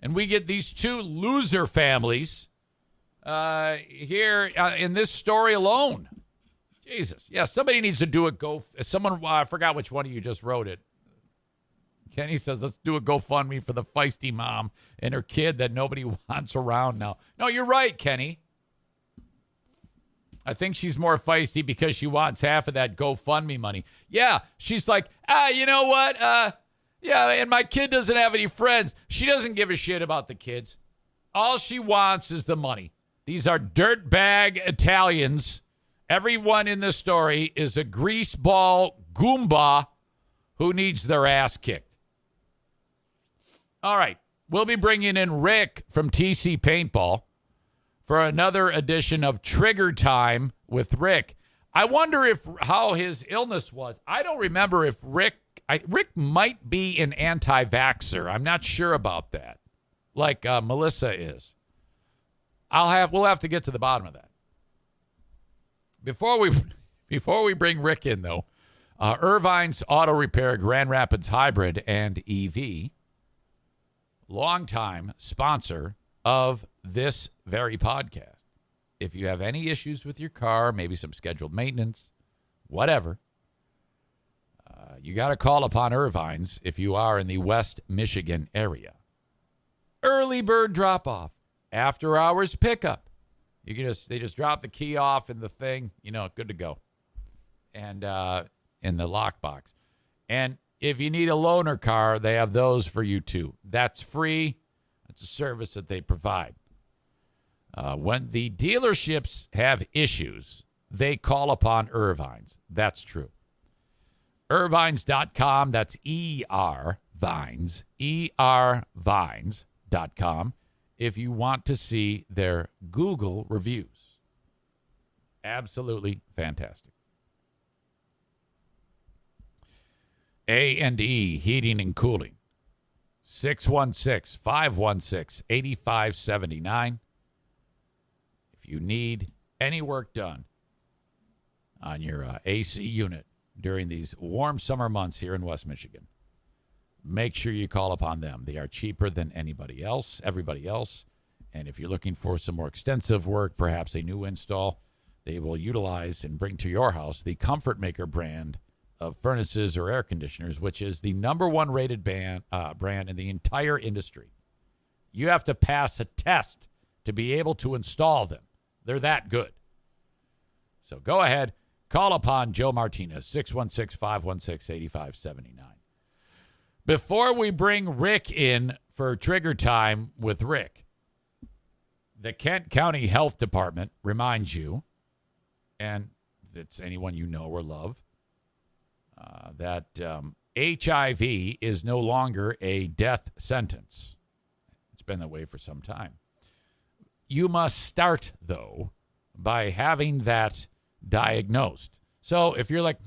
And we get these two loser families here in this story alone. Jesus. Yeah, somebody needs to do someone, I forgot which one of you just wrote it. Kenny says, let's do a GoFundMe for the feisty mom and her kid that nobody wants around now. No, you're right, Kenny. I think she's more feisty because she wants half of that GoFundMe money. Yeah, she's like, you know what? Yeah, and my kid doesn't have any friends. She doesn't give a shit about the kids. All she wants is the money. These are dirtbag Italians. Everyone in this story is a greaseball Goomba who needs their ass kicked. All right, we'll be bringing in Rick from TC Paintball for another edition of Trigger Time with Rick. I wonder how his illness was. I don't remember if Rick might be an anti-vaxxer. I'm not sure about that, like Melissa is. We'll have to get to the bottom of that. Before we bring Rick in, though, Irvine's Auto Repair Grand Rapids Hybrid and EV, longtime sponsor of this very podcast. If you have any issues with your car, maybe some scheduled maintenance, whatever, you got to call upon Irvine's if you are in the West Michigan area. Early bird drop-off, after-hours pickup. They just drop the key off in the thing, good to go, and in the lockbox. And if you need a loaner car, they have those for you too. That's free. It's a service that they provide. When the dealerships have issues, they call upon Irvine's. That's true. Irvines.com. That's E-R Vines. E-R Vines.com. If you want to see their Google reviews. Absolutely fantastic. A&E Heating and Cooling. 616-516-8579. If you need any work done on your AC unit during these warm summer months here in West Michigan, make sure you call upon them. They are cheaper than everybody else. And if you're looking for some more extensive work, perhaps a new install, they will utilize and bring to your house the Comfort Maker brand of furnaces or air conditioners, which is the number one rated brand in the entire industry. You have to pass a test to be able to install them. They're that good. So go ahead, call upon Joe Martinez, 616-516-8579. Before we bring Rick in for Trigger Time with Rick, the Kent County Health Department reminds you, and it's anyone you know or love, that HIV is no longer a death sentence. It's been that way for some time. You must start, though, by having that diagnosed. So if you're like,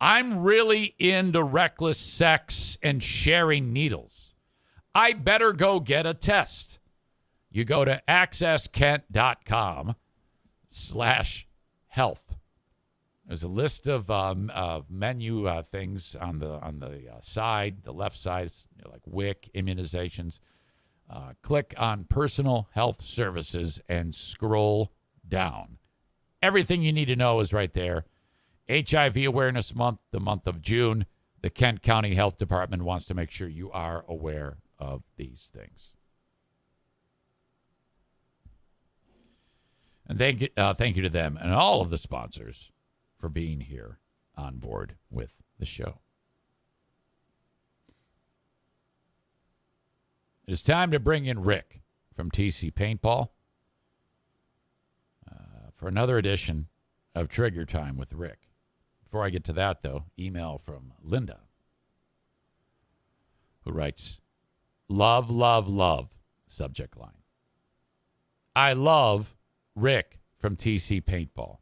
I'm really into reckless sex and sharing needles, I better go get a test. you go to accesskent.com/health. There's a list of menu things on the side, the left side, like WIC, immunizations. Click on personal health services and scroll down. Everything you need to know is right there. HIV Awareness Month, the month of June. The Kent County Health Department wants to make sure you are aware of these things. And thank you to them and all of the sponsors for being here on board with the show. It is time to bring in Rick from TC Paintball for another edition of Trigger Time with Rick. Before I get to that, though, email from Linda, who writes, love, love, love, subject line. I love Rick from TC Paintball.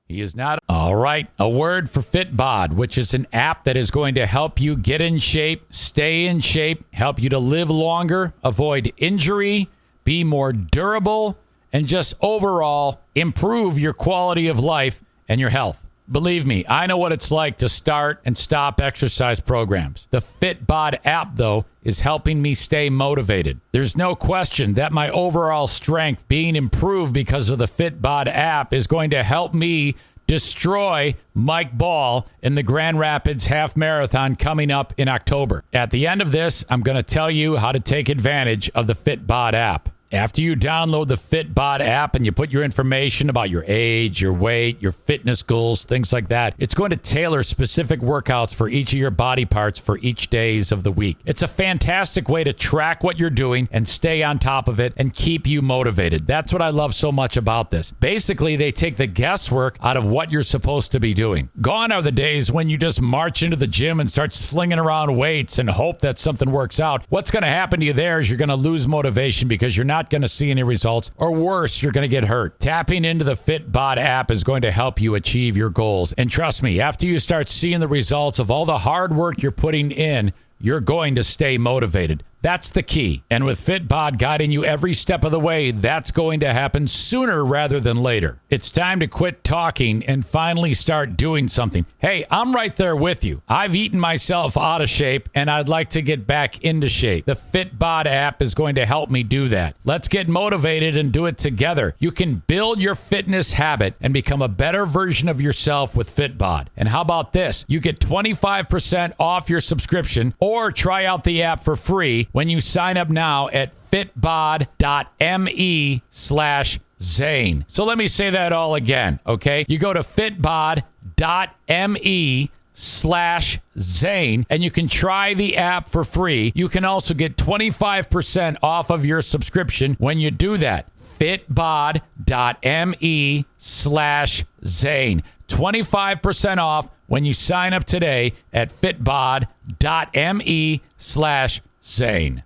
He is not. All right. A word for FitBod, which is an app that is going to help you get in shape, stay in shape, help you to live longer, avoid injury, be more durable, and just overall improve your quality of life and your health. Believe me, I know what it's like to start and stop exercise programs. The FitBod app, though, is helping me stay motivated. There's no question that my overall strength being improved because of the FitBod app is going to help me destroy Mike Ball in the Grand Rapids Half Marathon coming up in October. At the end of this, I'm going to tell you how to take advantage of the FitBod app. After you download the FitBod app and you put your information about your age, your weight, your fitness goals, things like that, it's going to tailor specific workouts for each of your body parts for each days of the week. It's a fantastic way to track what you're doing and stay on top of it and keep you motivated. That's what I love so much about this. Basically, they take the guesswork out of what you're supposed to be doing. Gone are the days when you just march into the gym and start slinging around weights and hope that something works out. What's going to happen to you there is you're going to lose motivation because you're not going to see any results, or worse, you're going to get hurt. Tapping into the FitBod app is going to help you achieve your goals. And trust me, after you start seeing the results of all the hard work you're putting in, you're going to stay motivated. That's the key. And with FitBod guiding you every step of the way, that's going to happen sooner rather than later. It's time to quit talking and finally start doing something. Hey, I'm right there with you. I've eaten myself out of shape and I'd like to get back into shape. The FitBod app is going to help me do that. Let's get motivated and do it together. You can build your fitness habit and become a better version of yourself with FitBod. And how about this? You get 25% off your subscription or try out the app for free when you sign up now at fitbod.me/Zane. So let me say that all again, okay? You go to fitbod.me/Zane and you can try the app for free. You can also get 25% off of your subscription when you do that. fitbod.me/Zane. 25% off when you sign up today at fitbod.me/Zane.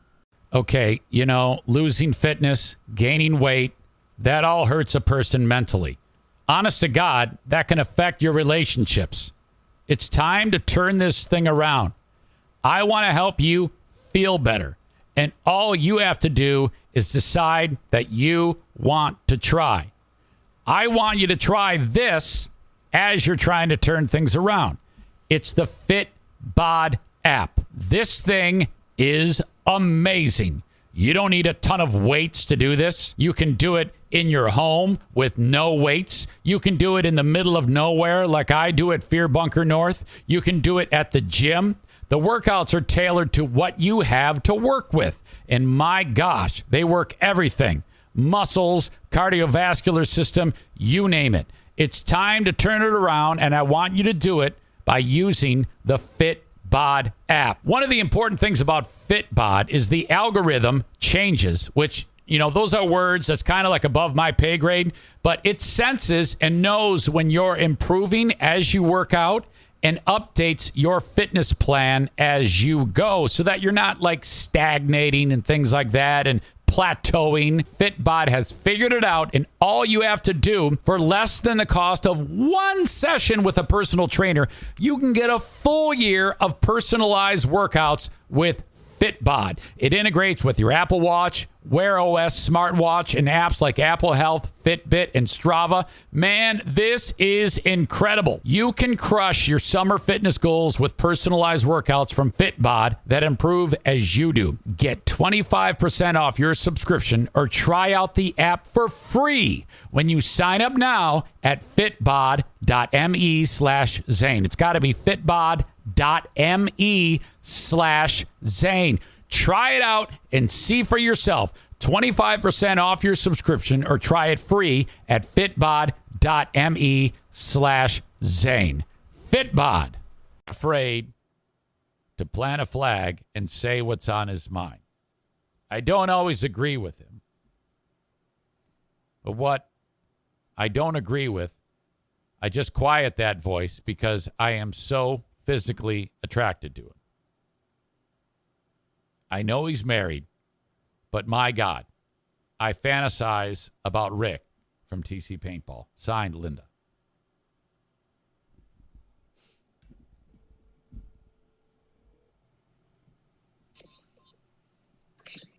Okay, you know, losing fitness, gaining weight, that all hurts a person mentally. Honest to God, that can affect your relationships. It's time to turn this thing around. I want to help you feel better. And all you have to do is decide that you want to try. I want you to try this as you're trying to turn things around. It's the FitBod app. This thing is amazing. You don't need a ton of weights to do this. You can do it in your home with no weights. You can do it in the middle of nowhere like I do at Fear Bunker North. You can do it at the gym. The workouts are tailored to what you have to work with. And my gosh, they work everything. Muscles, cardiovascular system, you name it. It's time to turn it around, and I want you to do it by using the FitBod app. One of the important things about FitBod is the algorithm changes, which, you know, those are words that's kind of like above my pay grade, but it senses and knows when you're improving as you work out and updates your fitness plan as you go so that you're not like stagnating and things like that and plateauing. FitBod has figured it out, and all you have to do for less than the cost of one session with a personal trainer, you can get a full year of personalized workouts with Fitbod. It integrates with your Apple Watch, Wear OS smartwatch, and apps like Apple Health, Fitbit, and Strava. Man, this is incredible. You can crush your summer fitness goals with personalized workouts from Fitbod that improve as you do. Get 25% off your subscription or try out the app for free when you sign up now at fitbod.me/Zane. It's got to be fitbod.me/Zane. Try it out and see for yourself. 25% off your subscription or try it free at fitbod.me/Zane. Fitbod. Afraid to plant a flag and say what's on his mind. I don't always agree with him. But what I don't agree with, I just quiet that voice because I am so physically attracted to him. I know he's married, but my God, I fantasize about Rick from TC Paintball. Signed, Linda.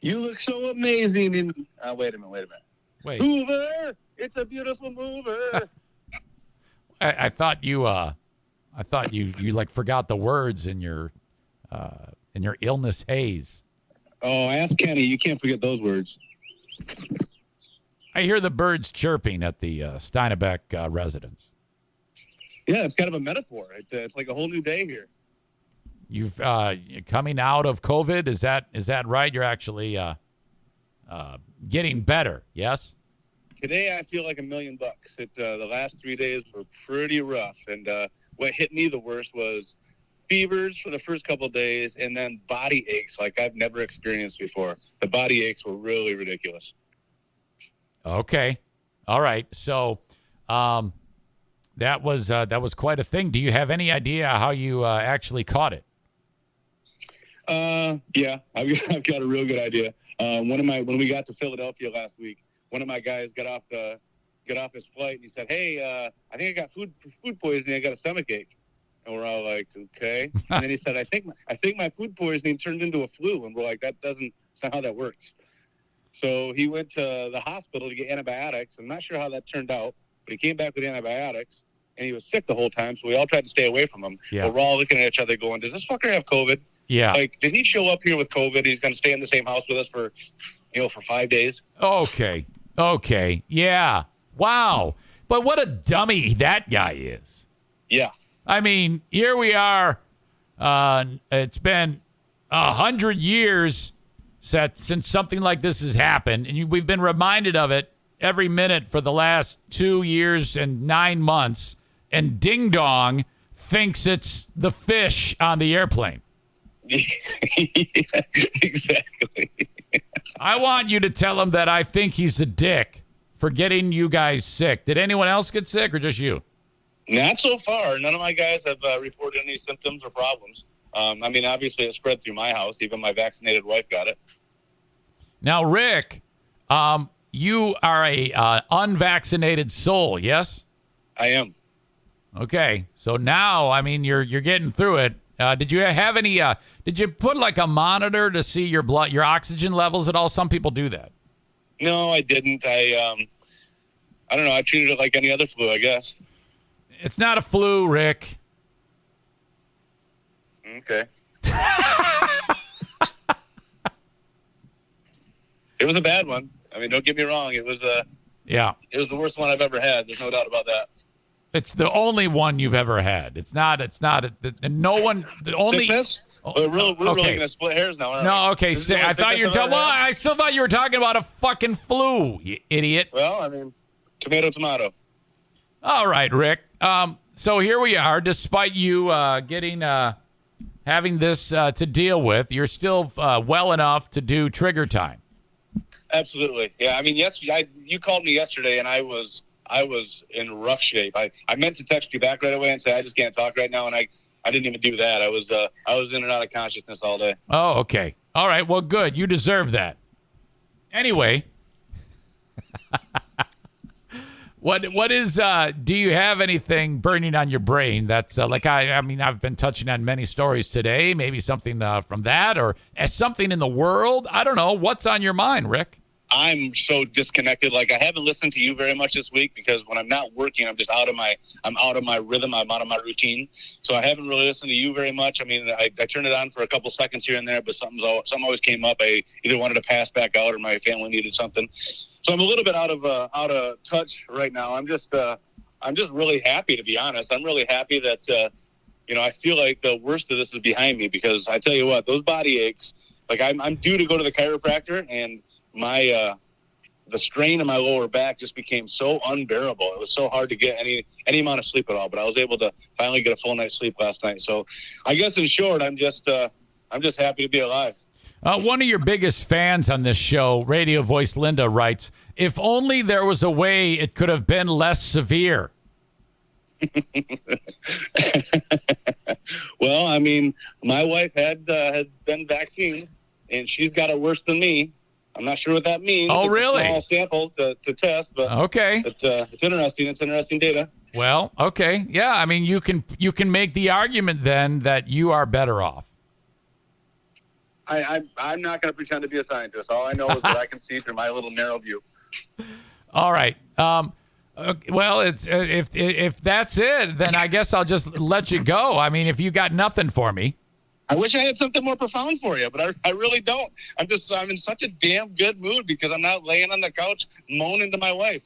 You look so amazing in... wait a minute. Wait. Mover! It's a beautiful mover! I thought you like forgot the words in your illness haze. Oh, ask Kenny. You can't forget those words. I hear the birds chirping at the Steinebeck residence. Yeah, it's kind of a metaphor. It's like a whole new day here. You've coming out of COVID. Is that right? You're actually getting better. Yes. Today I feel like $1 million. The last 3 days were pretty rough, and what hit me the worst was fevers for the first couple of days, and then body aches like I've never experienced before. The body aches were really ridiculous. Okay. All right. So that was quite a thing. Do you have any idea how you actually caught it? Yeah, I've got a real good idea. When we got to Philadelphia last week, one of my guys got off his flight and he said, "Hey, I think I got food poisoning. I got a stomach ache." And we're all like, "Okay." And then he said, "I think my food poisoning turned into a flu." And we're like, "That's not how that works." So he went to the hospital to get antibiotics. I'm not sure how that turned out, but he came back with antibiotics, and he was sick the whole time. So we all tried to stay away from him. Yeah. But we're all looking at each other, going, "Does this fucker have COVID?" Yeah. Like, did he show up here with COVID? He's going to stay in the same house with us for 5 days. Okay. Yeah. Wow. But what a dummy that guy is. Yeah. I mean, here we are. It's been 100 years since something like this has happened, and we've been reminded of it every minute for the last 2 years and 9 months. And Ding Dong thinks it's the fish on the airplane. Yeah, exactly. I want you to tell him that I think he's a dick for getting you guys sick. Did anyone else get sick or just you? Not so far. None of my guys have reported any symptoms or problems. I mean, obviously it spread through my house. Even my vaccinated wife got it. Now, Rick, you are a unvaccinated soul, yes? I am. Okay. So now, I mean, you're getting through it. Did you have any? Did you put like a monitor to see your your oxygen levels at all? Some people do that. No, I didn't. I don't know. I treated it like any other flu, I guess. It's not a flu, Rick. Okay. It was a bad one. I mean, don't get me wrong. It was yeah. It was the worst one I've ever had. There's no doubt about that. It's the only one you've ever had. It's not. No one. The only. Sickness? We're really going to split hairs now. No, okay. I thought you were. Well, I still thought you were talking about a fucking flu, you idiot. Well, I mean, tomato. All right, Rick. So here we are. Despite you having this to deal with, you're still well enough to do trigger time. Absolutely. Yeah. I mean, you called me yesterday, and I was in rough shape. I meant to text you back right away and say I just can't talk right now, and I didn't even do that. I was in and out of consciousness all day. Oh, okay. All right. Well, good. You deserve that. Anyway, What is, do you have anything burning on your brain that's like, I mean, I've been touching on many stories today, maybe something from that or something in the world. I don't know. What's on your mind, Rick? I'm so disconnected. Like, I haven't listened to you very much this week because when I'm not working, I'm out of my rhythm. I'm out of my routine. So I haven't really listened to you very much. I mean, I turned it on for a couple seconds here and there, but something always came up. I either wanted to pass back out or my family needed something. So I'm a little bit out of touch right now. I'm just really happy, to be honest. I'm really happy that, I feel like the worst of this is behind me because I tell you what, those body aches, like I'm due to go to the chiropractor and the strain in my lower back just became so unbearable. It was so hard to get any amount of sleep at all, but I was able to finally get a full night's sleep last night. So I guess in short, I'm just happy to be alive. One of your biggest fans on this show, Radio Voice Linda, writes, if only there was a way it could have been less severe. Well, I mean, my wife had been vaccinated, and she's got it worse than me. I'm not sure what that means. Oh, really? It's a small sample to test, but okay. It's interesting. It's interesting data. Well, okay. Yeah, I mean, you can make the argument then that you are better off. I'm not going to pretend to be a scientist. All I know is that I can see through my little narrow view. All right. Well, it's if that's it, then I guess I'll just let you go. I mean, if you got nothing for me. I wish I had something more profound for you, but I really don't. I'm in such a damn good mood because I'm not laying on the couch moaning to my wife.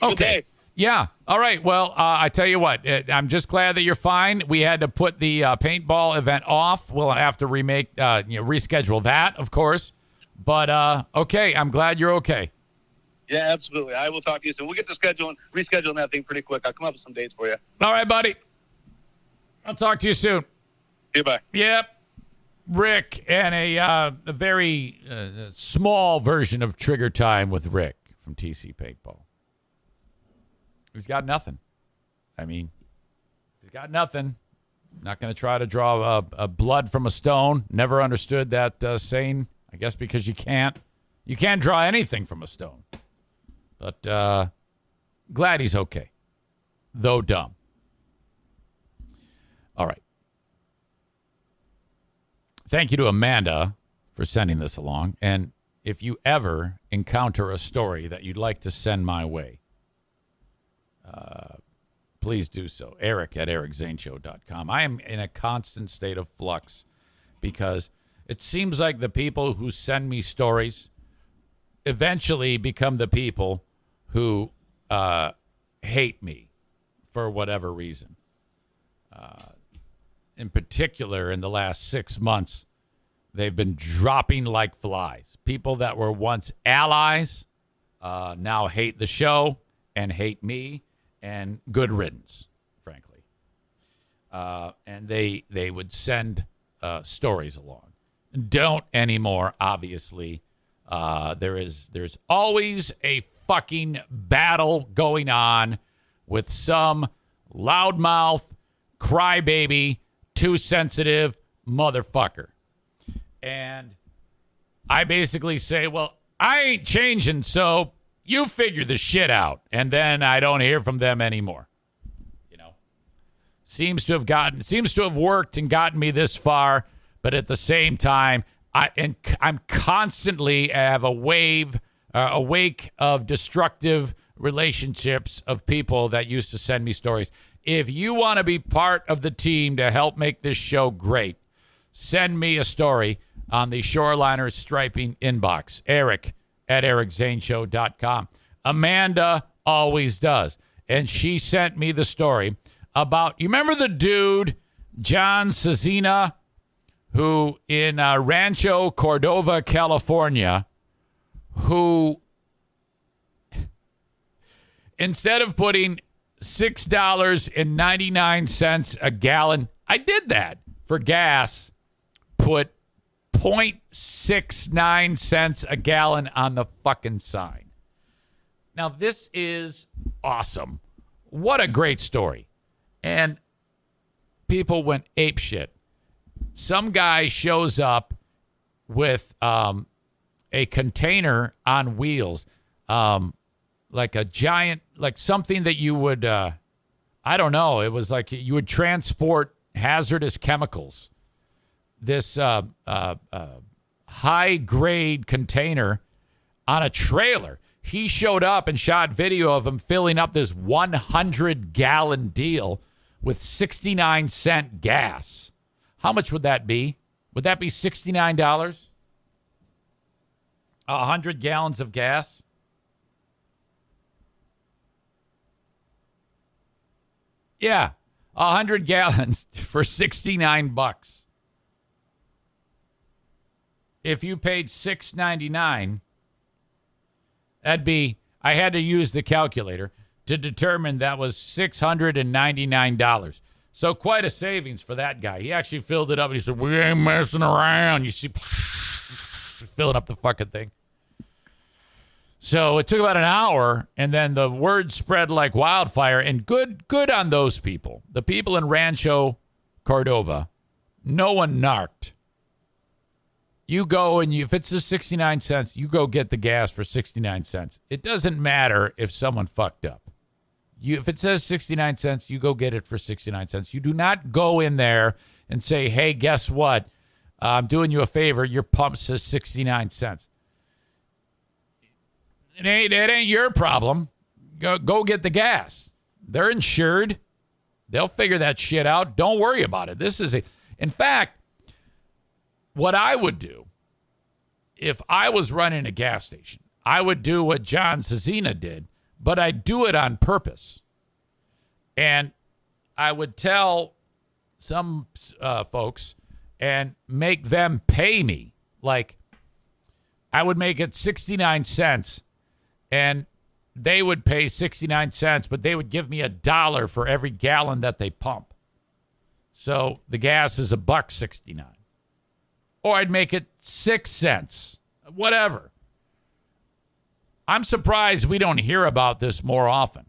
Okay. Yeah. All right. Well, I tell you what, I'm just glad that you're fine. We had to put the paintball event off. We'll have to reschedule that, of course. But okay, I'm glad you're okay. Yeah, absolutely. I will talk to you soon. We'll get to rescheduling that thing pretty quick. I'll come up with some dates for you. All right, buddy. I'll talk to you soon. Goodbye. Yep. Rick and a very small version of Trigger Time with Rick from TC Paintball. He's got nothing. I mean, he's got nothing. Not going to try to draw a blood from a stone. Never understood that saying. I guess because you can't. You can't draw anything from a stone. But glad he's okay. Though dumb. All right. Thank you to Amanda for sending this along. And if you ever encounter a story that you'd like to send my way, please do so. Eric at ericzaneshow.com. I am in a constant state of flux because it seems like the people who send me stories eventually become the people who hate me for whatever reason. In particular, in the last 6 months, they've been dropping like flies. People that were once allies now hate the show and hate me, and good riddance, frankly. And they would send stories along. Don't anymore, obviously. There's always a fucking battle going on with some loudmouth, crybaby, too sensitive motherfucker. And I basically say, well, I ain't changing, so you figure the shit out. And then I don't hear from them anymore. You know, seems to have worked and gotten me this far. But at the same time, I'm constantly have a wake of destructive relationships of people that used to send me stories. If you want to be part of the team to help make this show great, send me a story on the Shoreliner Striping inbox. Eric at ericzaneshow.com. Amanda always does. And she sent me the story about, you remember the dude, John Cezina, who in Rancho Cordova, California, who instead of putting $6.99 a gallon, I did that for gas, put 0.69 cents a gallon on the fucking sign. Now, this is awesome. What a great story. And people went apeshit. Some guy shows up with a container on wheels. like a giant, like something that you would, I don't know. It was like you would transport hazardous chemicals. This high-grade container on a trailer. He showed up and shot video of him filling up this 100-gallon deal with 69-cent gas. How much would that be? Would that be $69? 100 gallons of gas? Yeah, 100 gallons for $69. If you paid $6.99, that'd be, I had to use the calculator to determine that was $699. So quite a savings for that guy. He actually filled it up and he said, we ain't messing around. You see, filling up the fucking thing. So it took about an hour, and then the word spread like wildfire, and good on those people. The people in Rancho Cordova, no one narked. You go and if it's just 69 cents, you go get the gas for 69 cents. It doesn't matter if someone fucked up. If it says 69 cents, you go get it for 69 cents. You do not go in there and say, hey, guess what? I'm doing you a favor. Your pump says 69 cents. It ain't your problem. Go get the gas. They're insured. They'll figure that shit out. Don't worry about it. In fact, what I would do if I was running a gas station, I would do what John Cezina did, but I'd do it on purpose. And I would tell some folks and make them pay me. Like, I would make it 69 cents, and they would pay 69 cents, but they would give me $1 for every gallon that they pump. So the gas is $1.69. Or I'd make it 6 cents, whatever. I'm surprised we don't hear about this more often.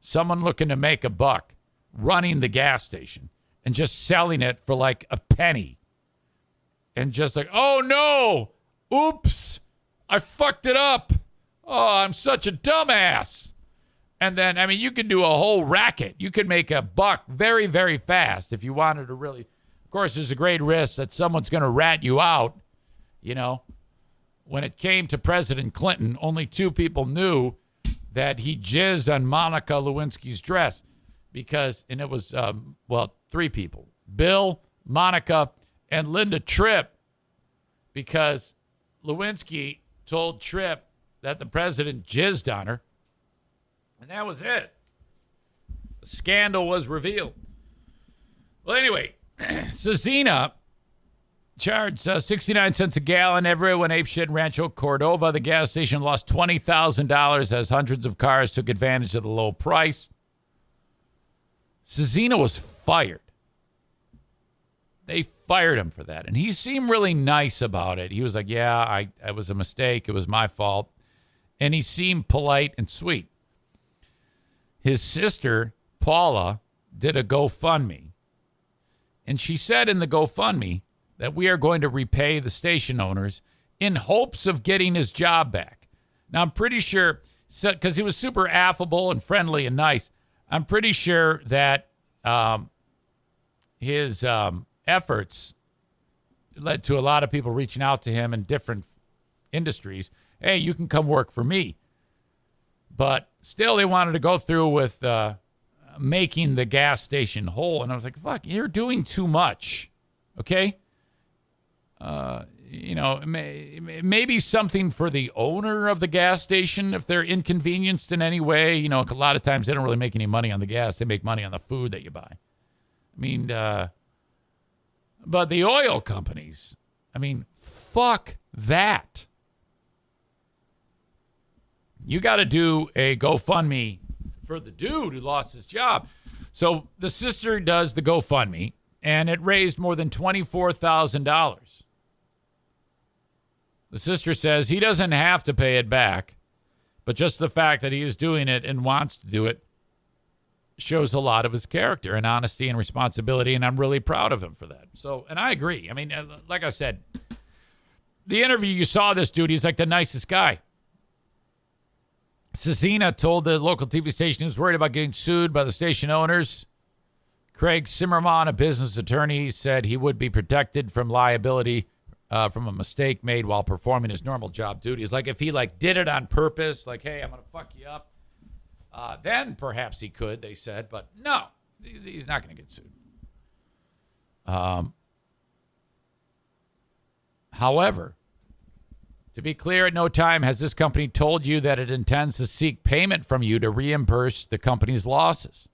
Someone looking to make a buck, running the gas station and just selling it for like a penny. And just like, oh no, oops, I fucked it up. Oh, I'm such a dumbass. And then, I mean, you could do a whole racket. You could make a buck very, very fast if you wanted to really. Of course, there's a great risk that someone's going to rat you out. You know, when it came to President Clinton, only 2 people knew that he jizzed on Monica Lewinsky's dress because, and it was, 3 people, Bill, Monica, and Linda Tripp, because Lewinsky told Tripp that the president jizzed on her, and that was it. The scandal was revealed. Well, anyway, Cezina charged 69 cents a gallon. Everyone apeshit in Rancho Cordova. The gas station lost $20,000 as hundreds of cars took advantage of the low price. Cezina was fired. They fired him for that. And he seemed really nice about it. He was like, yeah, it was a mistake. It was my fault. And he seemed polite and sweet. His sister, Paula, did a GoFundMe. And she said in the GoFundMe that we are going to repay the station owners in hopes of getting his job back. Now, I'm pretty sure, because he was super affable and friendly and nice, I'm pretty sure that his efforts led to a lot of people reaching out to him in different industries. Hey, you can come work for me. But still, they wanted to go through with making the gas station whole. And I was like, fuck, you're doing too much. Okay? Maybe something for the owner of the gas station if they're inconvenienced in any way. You know, a lot of times they don't really make any money on the gas. They make money on the food that you buy. I mean, but the oil companies, I mean, fuck that. You got to do a GoFundMe for the dude who lost his job. So the sister does the GoFundMe, and it raised more than $24,000. The sister says he doesn't have to pay it back, but just the fact that he is doing it and wants to do it shows a lot of his character and honesty and responsibility, and I'm really proud of him for that. So, and I agree. I mean, like I said, the interview you saw this dude, he's like the nicest guy. Cezina told the local TV station he was worried about getting sued by the station owners. Craig Zimmerman, a business attorney, said he would be protected from liability from a mistake made while performing his normal job duties. Like if he did it on purpose, like, hey, I'm going to fuck you up, then perhaps he could, they said. But no, he's not going to get sued. However, to be clear, at no time has this company told you that it intends to seek payment from you to reimburse the company's losses.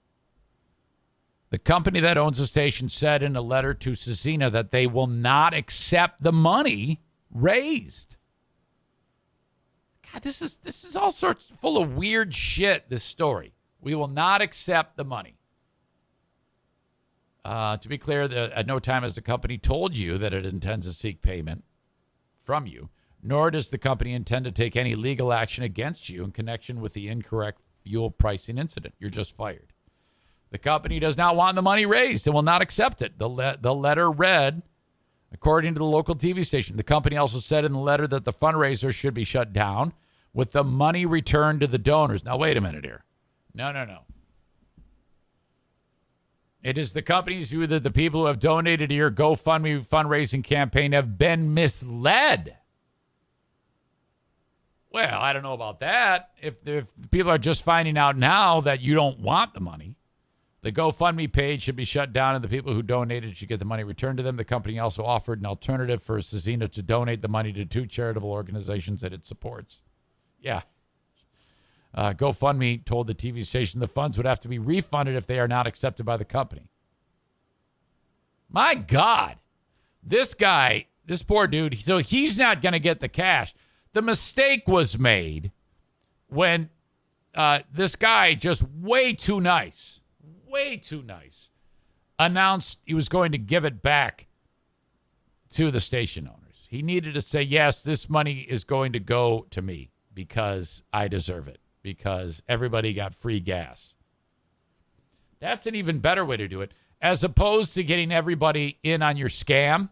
The company that owns the station said in a letter to Cezina that they will not accept the money raised. God, this is all sorts full of weird shit, this story. We will not accept the money. To be clear, at no time has the company told you that it intends to seek payment from you, nor does the company intend to take any legal action against you in connection with the incorrect fuel pricing incident. You're just fired. The company does not want the money raised and will not accept it. The letter read, according to the local TV station, the company also said in the letter that the fundraiser should be shut down with the money returned to the donors. Now, wait a minute here. No. It is the company's view that the people who have donated to your GoFundMe fundraising campaign have been misled. Well, I don't know about that. If people are just finding out now that you don't want the money, the GoFundMe page should be shut down and the people who donated should get the money returned to them. The company also offered an alternative for Cezina to donate the money to 2 charitable organizations that it supports. Yeah. GoFundMe told the TV station the funds would have to be refunded if they are not accepted by the company. My God. This guy, this poor dude, so he's not going to get the cash. The mistake was made when this guy, just way too nice, announced he was going to give it back to the station owners. He needed to say, yes, this money is going to go to me because I deserve it, because everybody got free gas. That's an even better way to do it, as opposed to getting everybody in on your scam.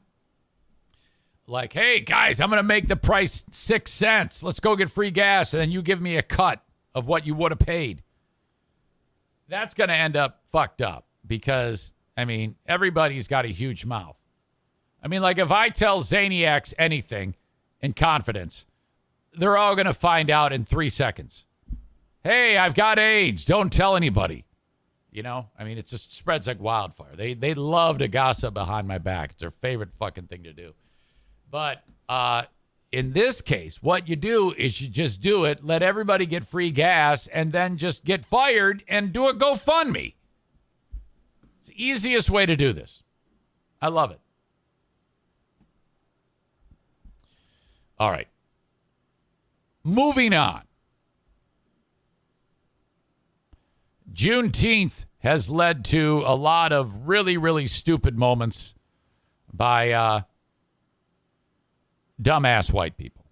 Like, hey, guys, I'm going to make the price 6 cents. Let's go get free gas, and then you give me a cut of what you would have paid. That's going to end up fucked up because, I mean, everybody's got a huge mouth. I mean, like if I tell Zaniacs anything in confidence, they're all going to find out in 3 seconds. Hey, I've got AIDS. Don't tell anybody. You know, I mean, it just spreads like wildfire. They love to gossip behind my back. It's their favorite fucking thing to do. But in this case, what you do is you just do it, let everybody get free gas, and then just get fired and do a GoFundMe. It's the easiest way to do this. I love it. All right. Moving on. Juneteenth has led to a lot of really, really stupid moments by dumbass white people.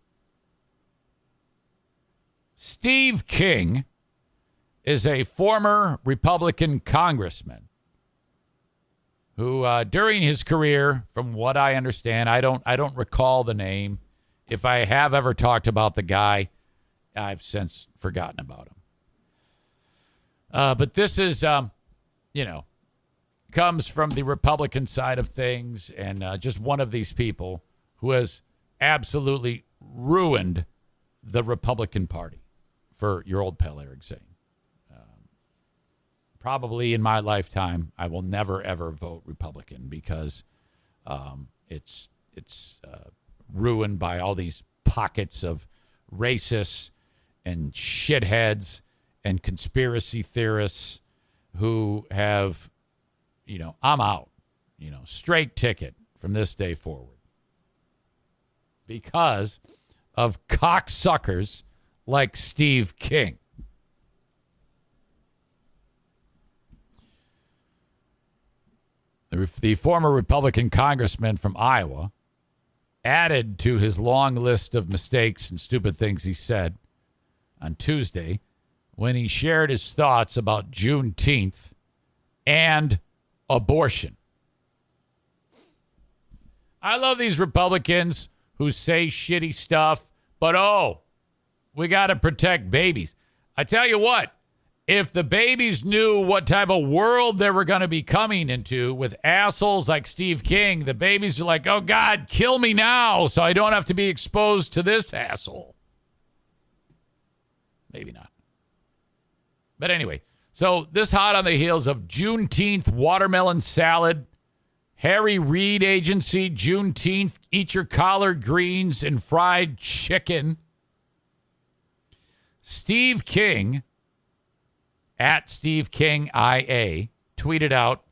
Steve King is a former Republican congressman who, during his career, from what I understand, I don't recall the name. If I have ever talked about the guy, I've since forgotten about him. But this is, comes from the Republican side of things, and just one of these people who has absolutely ruined the Republican Party for your old pal Eric Zane. Probably in my lifetime, I will never, ever vote Republican because it's ruined by all these pockets of racists and shitheads and conspiracy theorists who have, I'm out, straight ticket from this day forward because of cocksuckers like Steve King. The former Republican congressman from Iowa added to his long list of mistakes and stupid things he said on Tuesday when he shared his thoughts about Juneteenth and abortion. I love these Republicans who say shitty stuff, but we got to protect babies. I tell you what, if the babies knew what type of world they were going to be coming into with assholes like Steve King, the babies are like, oh, God, kill me now so I don't have to be exposed to this asshole. Maybe not. But anyway, so this hot on the heels of Juneteenth watermelon salad, Harry Reid Agency, Juneteenth, eat your collard greens and fried chicken. Steve King, at Steve King IA, tweeted out,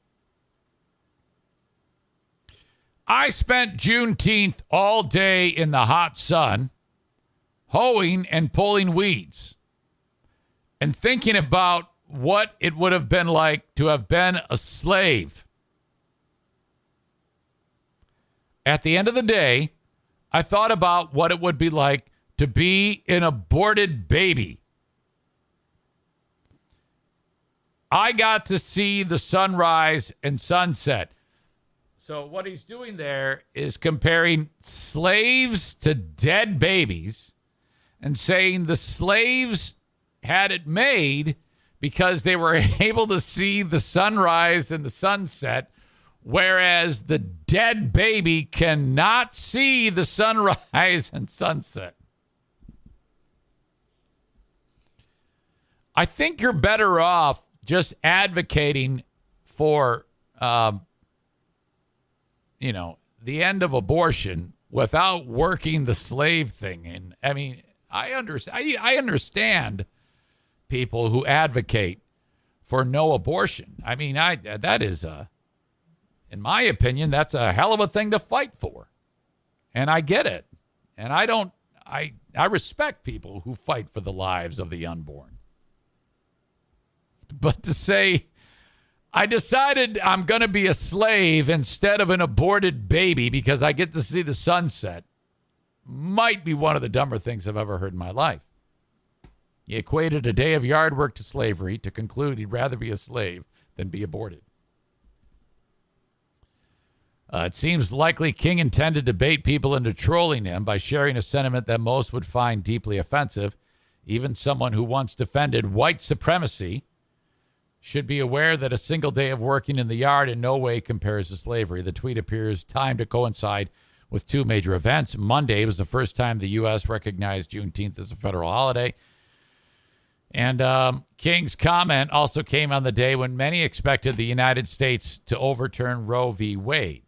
I spent Juneteenth all day in the hot sun, hoeing and pulling weeds, and thinking about what it would have been like to have been a slave. At the end of the day, I thought about what it would be like to be an aborted baby. I got to see the sunrise and sunset. So what he's doing there is comparing slaves to dead babies and saying the slaves had it made because they were able to see the sunrise and the sunset, whereas the dead baby cannot see the sunrise and sunset. I think you're better off just advocating for, the end of abortion without working the slave thing. And I mean, I understand people who advocate for no abortion. I mean, that is in my opinion, that's a hell of a thing to fight for. And I get it. And I respect people who fight for the lives of the unborn. But to say, I decided I'm going to be a slave instead of an aborted baby because I get to see the sunset might be one of the dumber things I've ever heard in my life. He equated a day of yard work to slavery to conclude he'd rather be a slave than be aborted. It seems likely King intended to bait people into trolling him by sharing a sentiment that most would find deeply offensive. Even someone who once defended white supremacy should be aware that a single day of working in the yard in no way compares to slavery. The tweet appears timed to coincide with two major events. Monday was the first time the U.S. recognized Juneteenth as a federal holiday. And King's comment also came on the day when many expected the United States to overturn Roe v. Wade.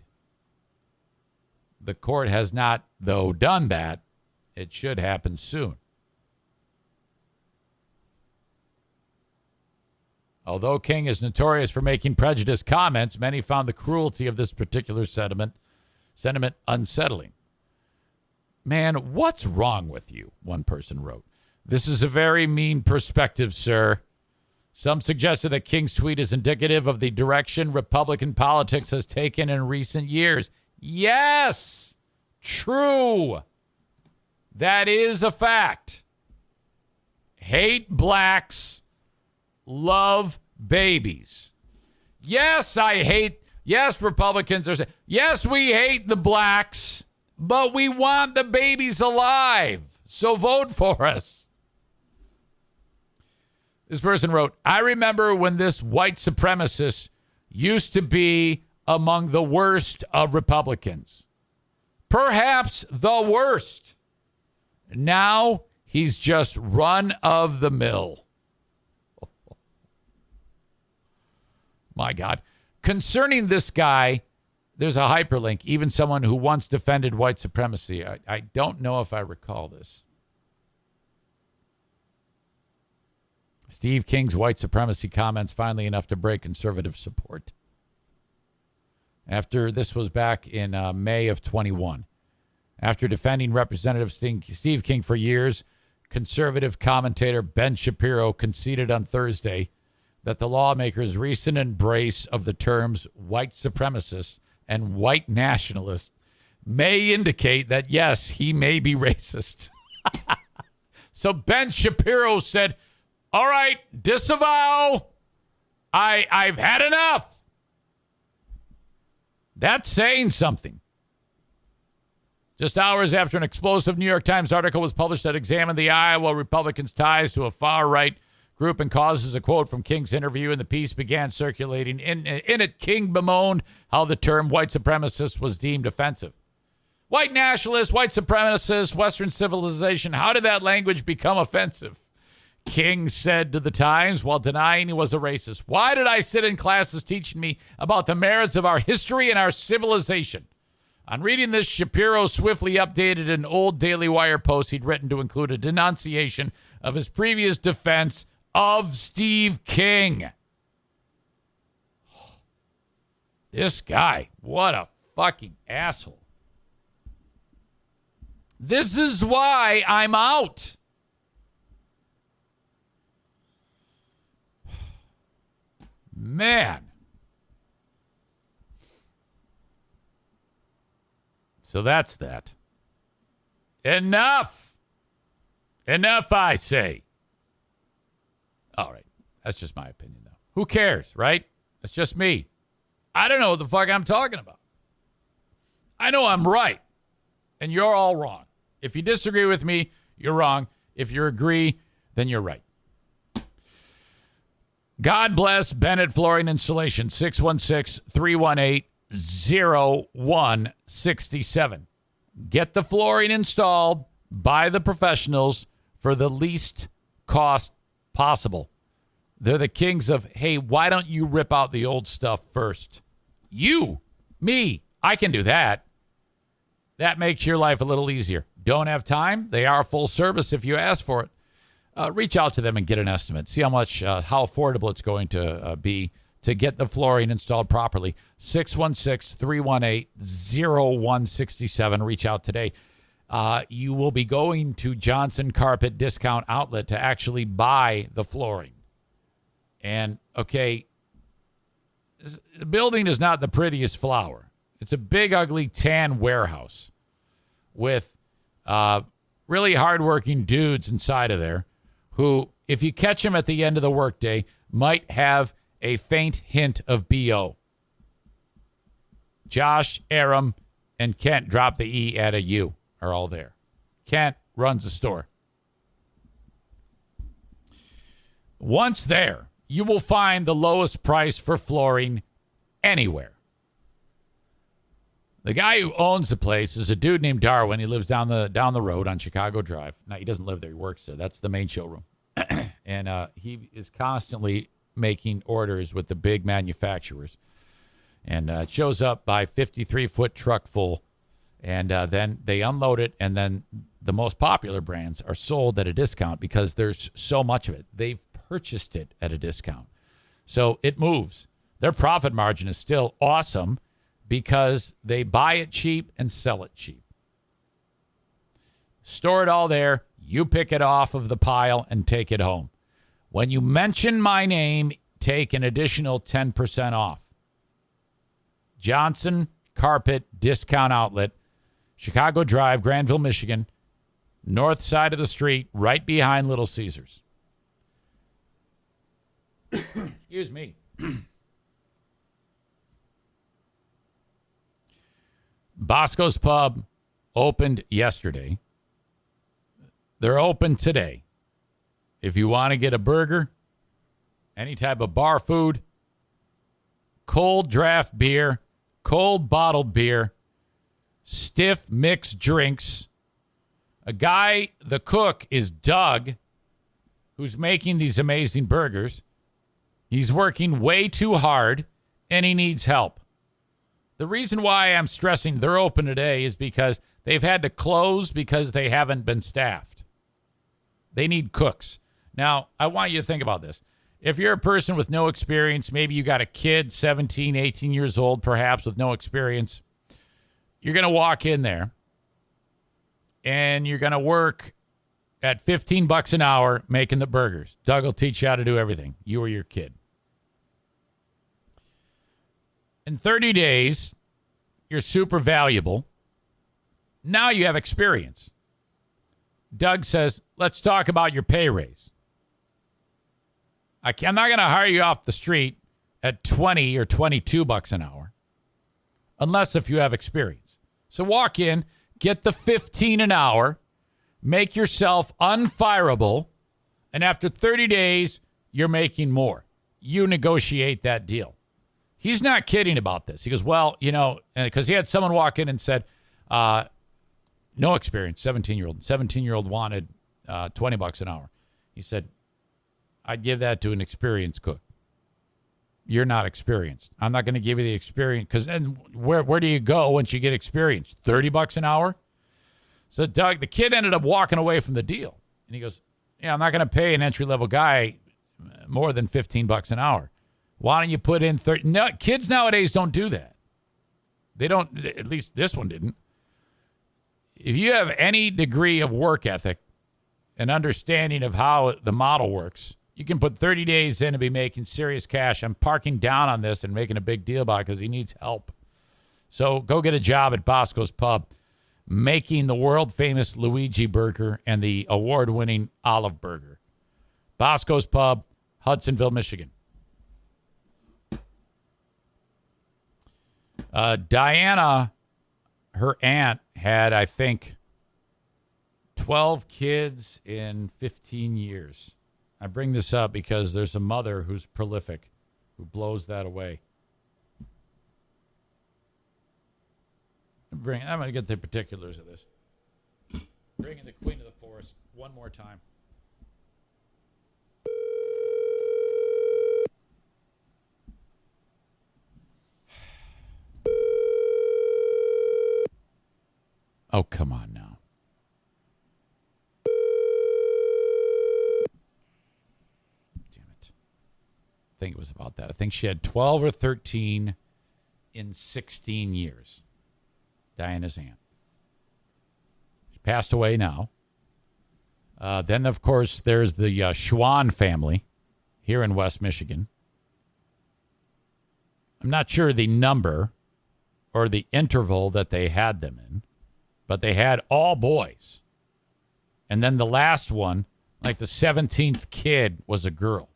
The court has not, though, done that. It should happen soon. Although King is notorious for making prejudiced comments, many found the cruelty of this particular sentiment unsettling. Man, what's wrong with you? One person wrote. This is a very mean perspective, sir. Some suggested that King's tweet is indicative of the direction Republican politics has taken in recent years. Yes, true. That is a fact. Hate blacks, love babies. Yes, Republicans are saying, yes, we hate the blacks, but we want the babies alive. So vote for us. This person wrote, I remember when this white supremacist used to be among the worst of Republicans. Perhaps the worst. Now he's just run of the mill. My God. Concerning this guy, there's a hyperlink, even someone who once defended white supremacy. I don't know if I recall this. Steve King's white supremacy comments finally enough to break conservative support. After this was back in May of 21. After defending Representative Steve King for years, conservative commentator Ben Shapiro conceded on Thursday that the lawmaker's recent embrace of the terms white supremacist and white nationalist may indicate that, yes, he may be racist. So Ben Shapiro said, all right, disavow. I've had enough. That's saying something. Just hours after an explosive New York Times article was published that examined the Iowa Republicans' ties to a far-right group and causes. A quote from King's interview, and the piece began circulating. In it, King bemoaned how the term white supremacist was deemed offensive. White nationalist, white supremacist, Western civilization. How did that language become offensive? King said to the Times while denying he was a racist. Why did I sit in classes teaching me about the merits of our history and our civilization? On reading this, Shapiro swiftly updated an old Daily Wire post he'd written to include a denunciation of his previous defense of Steve King. This guy, what a fucking asshole. This is why I'm out. Man. So that's that. Enough. Enough, I say. All right. That's just my opinion, though. Who cares, right? That's just me. I don't know what the fuck I'm talking about. I know I'm right, and you're all wrong. If you disagree with me, you're wrong. If you agree, then you're right. God bless Bennett Flooring Installation, 616-318-0167. Get the flooring installed by the professionals for the least cost possible. They're the kings of, hey, why don't you rip out the old stuff first? You, me, I can do that. That makes your life a little easier. Don't have time? They are full service if you ask for it. Reach out to them and get an estimate. See how much, how affordable it's going to be to get the flooring installed properly. 616-318-0167. Reach out today. You will be going to Johnson Carpet Discount Outlet to actually buy the flooring. And, okay, the building is not the prettiest flower. It's a big, ugly tan warehouse with really hardworking dudes inside of there who, if you catch them at the end of the workday, might have a faint hint of BO. Josh, Aram, and Kent, drop the E, add a U, are all there. Kent runs the store. Once there, you will find the lowest price for flooring anywhere. The guy who owns the place is a dude named Darwin. He lives down the road on Chicago Drive. Now, he doesn't live there. He works there. That's the main showroom. And he is constantly making orders with the big manufacturers. And it shows up by 53-foot truck full. And then they unload it. And then the most popular brands are sold at a discount because there's so much of it. They've purchased it at a discount. So it moves. Their profit margin is still awesome, because they buy it cheap and sell it cheap. Store it all there. You pick it off of the pile and take it home. When you mention my name, take an additional 10% off. Johnson Carpet Discount Outlet, Chicago Drive, Granville, Michigan, north side of the street, right behind Little Caesars. Excuse me. Bosco's Pub opened yesterday. They're open today. If you want to get a burger, any type of bar food, cold draft beer, cold bottled beer, stiff mixed drinks. A guy, the cook, is Doug, who's making these amazing burgers. He's working way too hard, and he needs help. The reason why I'm stressing they're open today is because they've had to close because they haven't been staffed. They need cooks. Now, I want you to think about this. If you're a person with no experience, maybe you got a kid, 17, 18 years old, perhaps, with no experience, you're going to walk in there, and you're going to work at $15 an hour making the burgers. Doug will teach you how to do everything, you or your kid. In 30 days, you're super valuable. Now you have experience. Doug says, let's talk about your pay raise. I'm not going to hire you off the street at $20 or $22 an hour, unless if you have experience. So walk in, get the $15 an hour, make yourself unfireable, and after 30 days, you're making more. You negotiate that deal. He's not kidding about this. He goes, well, because he had someone walk in and said, no experience, 17-year-old. 17-year-old wanted $20 an hour. He said, I'd give that to an experienced cook. You're not experienced. I'm not going to give you the experience, because then where do you go once you get experience? $30 an hour? So Doug, the kid ended up walking away from the deal. And he goes, yeah, I'm not going to pay an entry-level guy more than $15 an hour. Why don't you put in 30? No, kids nowadays don't do that. They don't, at least this one didn't. If you have any degree of work ethic and understanding of how the model works, you can put 30 days in and be making serious cash. I'm parking down on this and making a big deal about it because he needs help. So go get a job at Bosco's Pub, making the world-famous Luigi Burger and the award-winning Olive Burger. Bosco's Pub, Hudsonville, Michigan. Diana, her aunt, had, I think, 12 kids in 15 years. I bring this up because there's a mother who's prolific, who blows that away. I'm going to get the particulars of this. Bringing the Queen of the Forest one more time. Oh, come on now. I think it was about that. I think she had 12 or 13 in 16 years. Diana's aunt. She passed away now. Then, of course, there's the Schwann family here in West Michigan. I'm not sure the number or the interval that they had them in, but they had all boys. And then the last one, like the 17th kid, was a girl.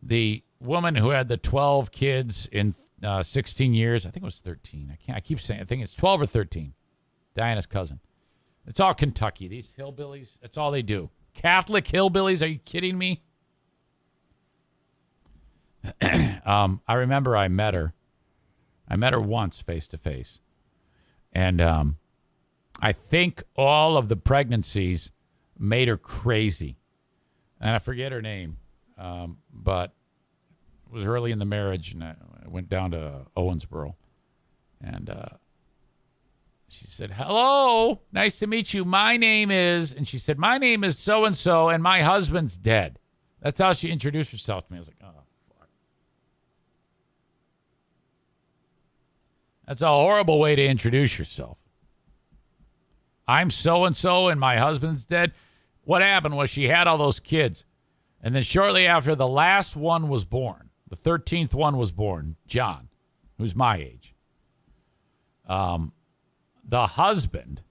The woman who had the 12 kids in 16 years, I think it was 13. I keep saying, I think it's 12 or 13. Diana's cousin. It's all Kentucky. These hillbillies, that's all they do. Catholic hillbillies, are you kidding me? I remember I met her. I met her once face to face. And I think all of the pregnancies made her crazy. And I forget her name. But it was early in the marriage, and I went down to Owensboro, and she said, hello, nice to meet you. My name is, and she said, my name is so-and-so, and my husband's dead. That's how she introduced herself to me. I was like, oh, fuck. That's a horrible way to introduce yourself. I'm so-and-so, and my husband's dead. What happened was she had all those kids. And then shortly after the last one was born, the 13th one was born, John, who's my age. The husband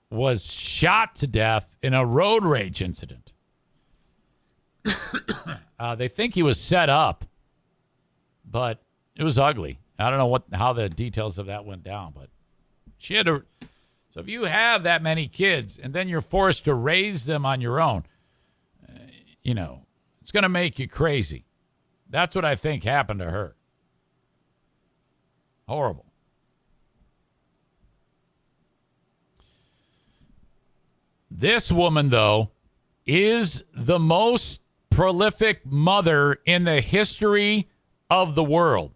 was shot to death in a road rage incident. They think he was set up, but it was ugly. I don't know how the details of that went down, but she had to. So if you have that many kids and then you're forced to raise them on your own, it's going to make you crazy. That's what I think happened to her. Horrible. This woman, though, is the most prolific mother in the history of the world.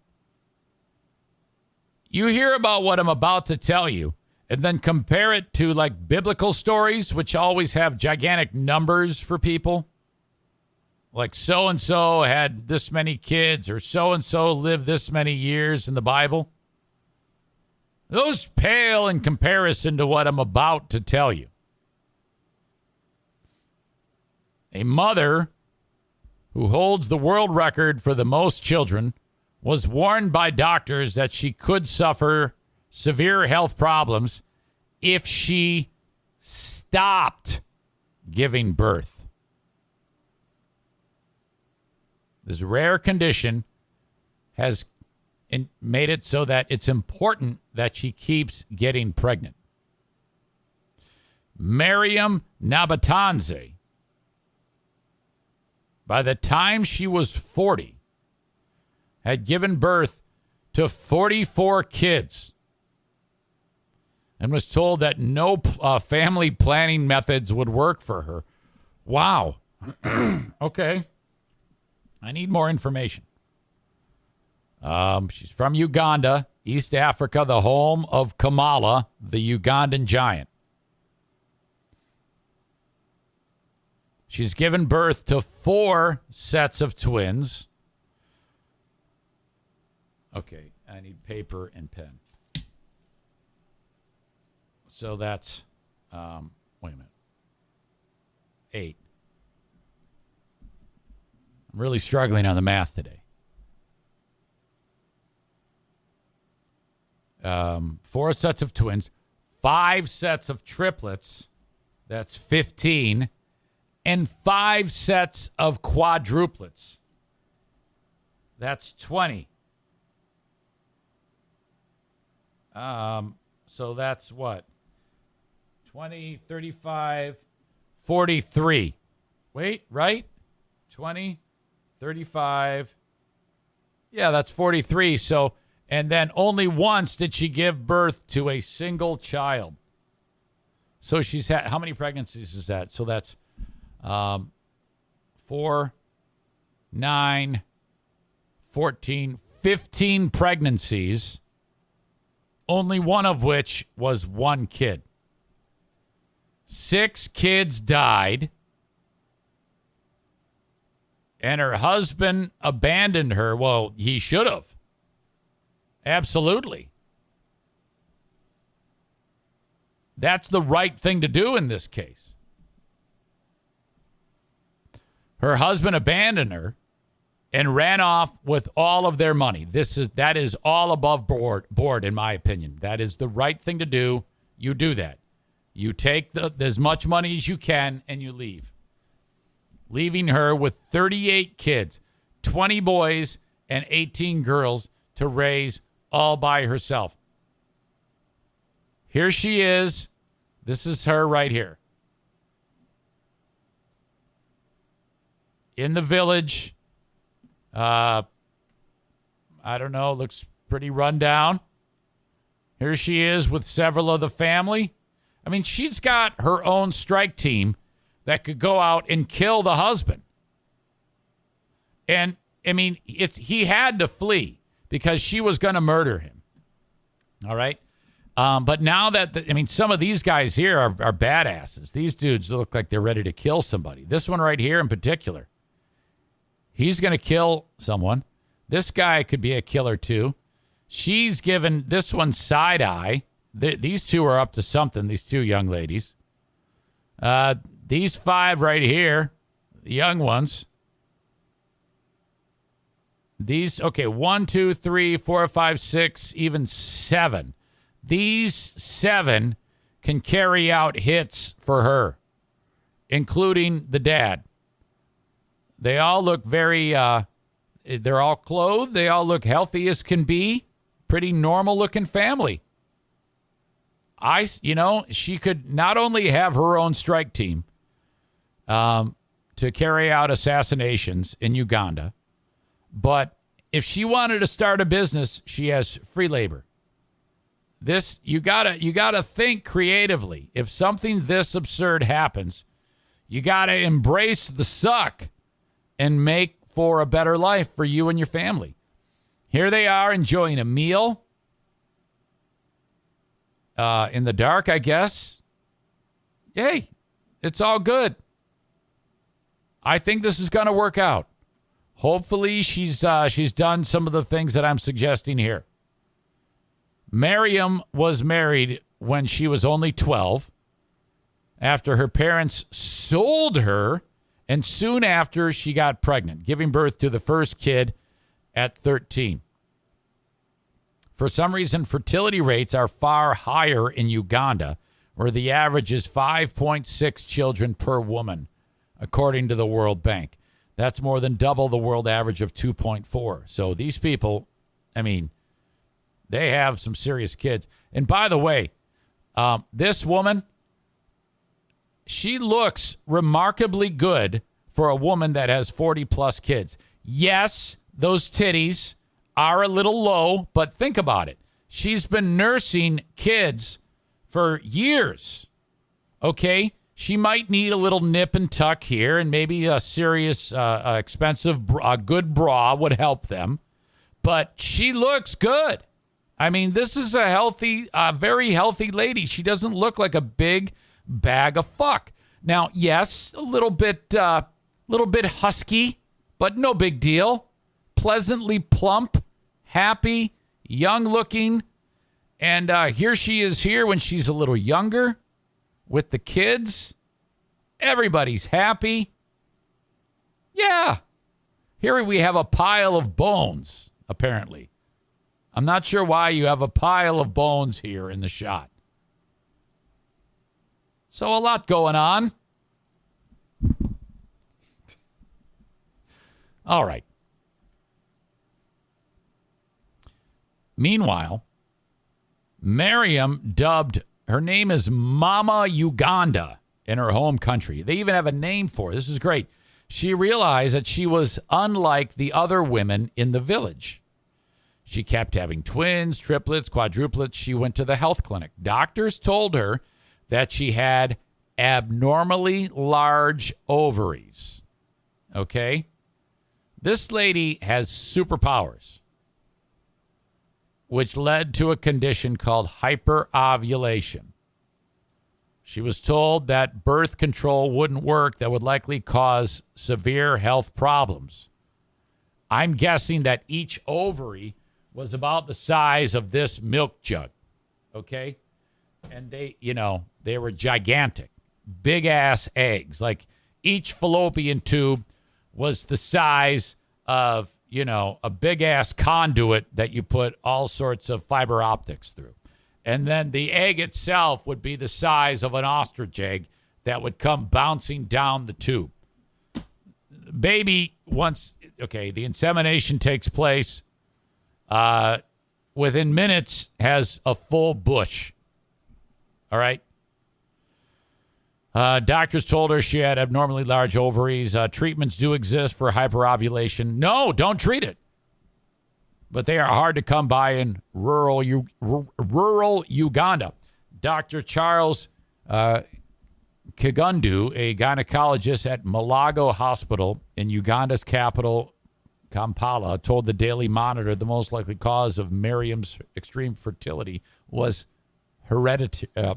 You hear about what I'm about to tell you, and then compare it to like biblical stories, which always have gigantic numbers for people. Like so-and-so had this many kids, or so-and-so lived this many years in the Bible. Those pale in comparison to what I'm about to tell you. A mother who holds the world record for the most children was warned by doctors that she could suffer severe health problems if she stopped giving birth. This rare condition has made it so that it's important that she keeps getting pregnant. Miriam Nabatanze, by the time she was 40, had given birth to 44 kids and was told that no family planning methods would work for her. Wow. Okay. I need more information. She's from Uganda, East Africa, the home of Kamala, the Ugandan giant. She's given birth to 4 sets of twins. Okay, I need paper and pen. So that's, wait a minute, 8. I'm really struggling on the math today. 4 sets of twins, 5 sets of triplets, that's 15, and 5 sets of quadruplets, that's 20. So that's what? 20, 35, 43. Wait, right? 20, 35. Yeah, that's 43. So, and then only once did she give birth to a single child. So she's had, how many pregnancies is that? So that's 4, 9, 14, 15 pregnancies, only one of which was one kid. 6 kids died, and her husband abandoned her. Well, he should have. Absolutely. That's the right thing to do in this case. Her husband abandoned her and ran off with all of their money. That is all above board, in my opinion. That is the right thing to do. You do that. You take as much money as you can and you leave. Leaving her with 38 kids, 20 boys and 18 girls to raise all by herself. Here she is. This is her right here. In the village. I don't know. Looks pretty run down. Here she is with several of the family. I mean, she's got her own strike team that could go out and kill the husband. And, I mean, he had to flee because she was going to murder him. All right? But now that, some of these guys here are badasses. These dudes look like they're ready to kill somebody. This one right here in particular. He's going to kill someone. This guy could be a killer too. She's given this one side eye. These two are up to something, these 2 young ladies. These 5 right here, the young ones. These, 1, 2, 3, 4, 5, 6, even 7. These 7 can carry out hits for her, including the dad. They all look very, they're all clothed. They all look healthy as can be. Pretty normal looking family. She could not only have her own strike team to carry out assassinations in Uganda, but if she wanted to start a business, she has free labor. This, you gotta think creatively. If something this absurd happens, you gotta embrace the suck and make for a better life for you and your family. Here they are enjoying a meal in the dark, I guess. Hey, it's all good. I think this is going to work out. Hopefully she's done some of the things that I'm suggesting here. Miriam was married when she was only 12 after her parents sold her, and soon after she got pregnant, giving birth to the first kid at 13. For some reason, fertility rates are far higher in Uganda, where the average is 5.6 children per woman, according to the World Bank. That's more than double the world average of 2.4. So these people, they have some serious kids. And by the way, this woman, she looks remarkably good for a woman that has 40-plus kids. Yes, those titties are a little low, but think about it. She's been nursing kids for years, okay? She might need a little nip and tuck here, and maybe a serious, expensive, good bra would help them. But she looks good. I mean, this is a healthy, very healthy lady. She doesn't look like a big bag of fuck. Now, yes, a little bit husky, but no big deal. Pleasantly plump, happy, young-looking. And here she is here when she's a little younger with the kids. Everybody's happy. Yeah. Here we have a pile of bones, apparently. I'm not sure why you have a pile of bones here in the shot. So a lot going on. All right. Meanwhile, Miriam dubbed, her name is Mama Uganda in her home country. They even have a name for her. This is great. She realized that she was unlike the other women in the village. She kept having twins, triplets, quadruplets. She went to the health clinic. Doctors told her that she had abnormally large ovaries. Okay? This lady has superpowers, which led to a condition called hyperovulation. She was told that birth control wouldn't work, that would likely cause severe health problems. I'm guessing that each ovary was about the size of this milk jug, okay? And they were gigantic, big-ass eggs. Like each fallopian tube was the size of, a big-ass conduit that you put all sorts of fiber optics through. And then the egg itself would be the size of an ostrich egg that would come bouncing down the tube. Baby, the insemination takes place, within minutes has a full bush. All right? Doctors told her she had abnormally large ovaries. Treatments do exist for hyperovulation. No, don't treat it. But they are hard to come by in rural Uganda. Dr. Charles Kigundu, a gynecologist at Malago Hospital in Uganda's capital, Kampala, told the Daily Monitor the most likely cause of Miriam's extreme fertility was hereditary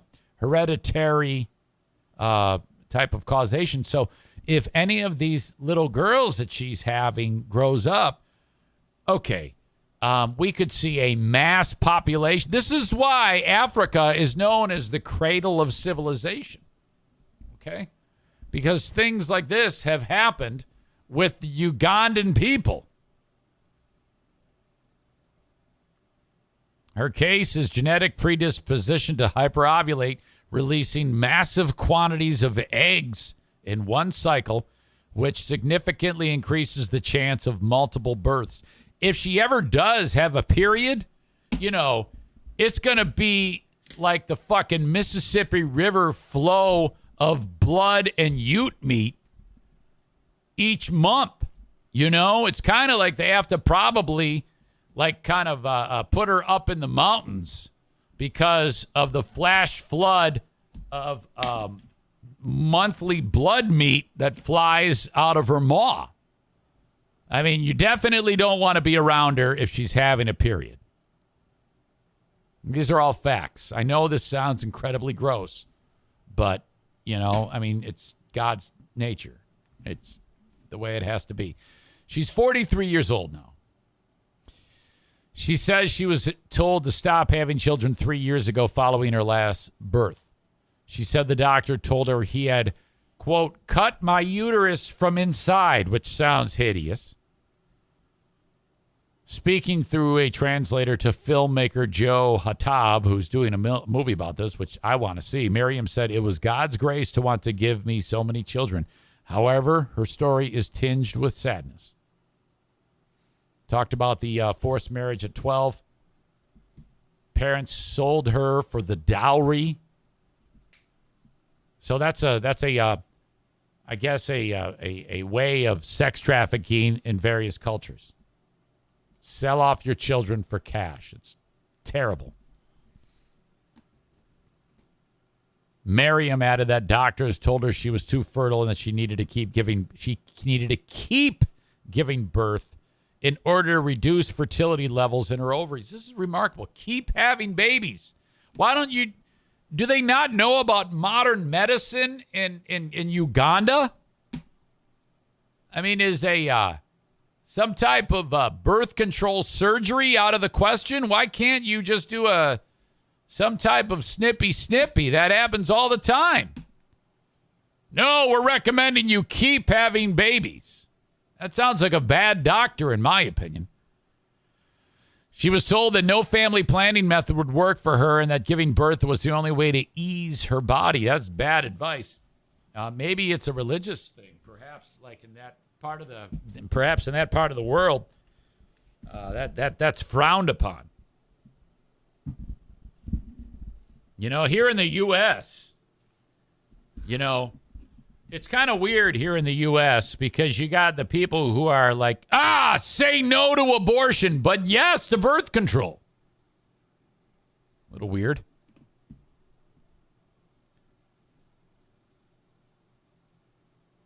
type of causation. So if any of these little girls that she's having grows up, okay, we could see a mass population. This is why Africa is known as the cradle of civilization. Okay? Because things like this have happened with the Ugandan people. Her case is genetic predisposition to hyperovulate, releasing massive quantities of eggs in one cycle, which significantly increases the chance of multiple births. If she ever does have a period, it's going to be like the fucking Mississippi River flow of blood and ute meat each month. It's kind of like they have to probably put her up in the mountains because of the flash flood of monthly blood meat that flies out of her maw. I mean, you definitely don't want to be around her if she's having a period. These are all facts. I know this sounds incredibly gross, but, it's God's nature. It's the way it has to be. She's 43 years old now. She says she was told to stop having children 3 years ago following her last birth. She said the doctor told her he had, quote, cut my uterus from inside, which sounds hideous. Speaking through a translator to filmmaker Joe Hatab, who's doing a movie about this, which I want to see, Miriam said, it was God's grace to want to give me so many children. However, her story is tinged with sadness. Talked about the forced marriage at 12. Parents sold her for the dowry. So that's a I guess a way of sex trafficking in various cultures. Sell off your children for cash. It's terrible. Miriam added that doctors told her she was too fertile and that she needed to keep giving birth in order to reduce fertility levels in her ovaries. This is remarkable. Keep having babies. Why don't you? Do they not know about modern medicine in Uganda? I mean, is some type of birth control surgery out of the question? Why can't you just do some type of snippy? That happens all the time. No, we're recommending you keep having babies. That sounds like a bad doctor, in my opinion. She was told that no family planning method would work for her and that giving birth was the only way to ease her body. That's bad advice. Maybe it's a religious thing, perhaps like in that part of the world. That's frowned upon. You know, here in the U.S., it's kind of weird here in the U.S. because you got the people who are like, say no to abortion, but yes to birth control. A little weird.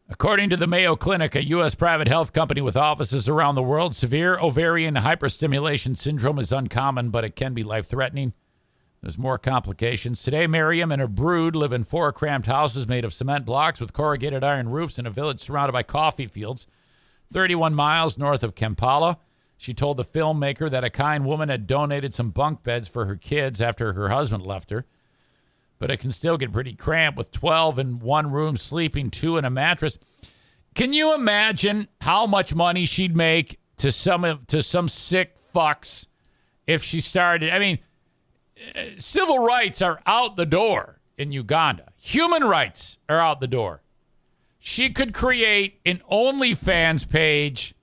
According to the Mayo Clinic, a U.S. private health company with offices around the world, severe ovarian hyperstimulation syndrome is uncommon, but it can be life-threatening. There's more complications. Today, Miriam and her brood live in 4 cramped houses made of cement blocks with corrugated iron roofs in a village surrounded by coffee fields, 31 miles north of Kampala. She told the filmmaker that a kind woman had donated some bunk beds for her kids after her husband left her. But it can still get pretty cramped with 12 in one room, sleeping 2 in a mattress. Can you imagine how much money she'd make to some sick fucks if she started? I mean, civil rights are out the door in Uganda. Human rights are out the door. She could create an OnlyFans page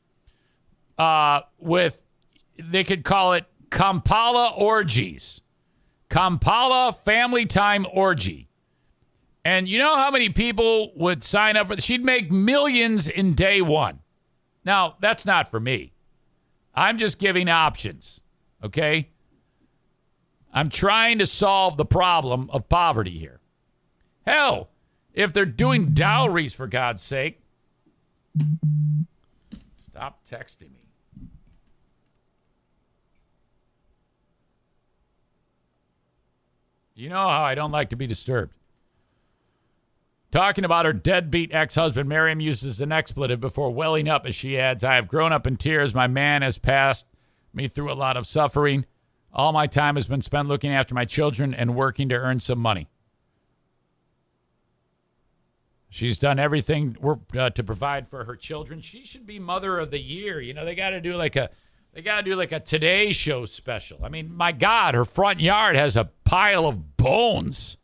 they could call it Kampala Orgies. Kampala Family Time Orgy. And you know how many people would sign up for this? She'd make millions in day one. Now, that's not for me. I'm just giving options, okay? I'm trying to solve the problem of poverty here. Hell, if they're doing dowries, for God's sake. Stop texting me. You know how I don't like to be disturbed. Talking about her deadbeat ex-husband, Miriam uses an expletive before welling up as she adds, I have grown up in tears. My man has passed me through a lot of suffering. All my time has been spent looking after my children and working to earn some money. She's done everything to provide for her children. She should be Mother of the Year. You know, they got to do like a Today Show special. I mean, my God, her front yard has a pile of bones.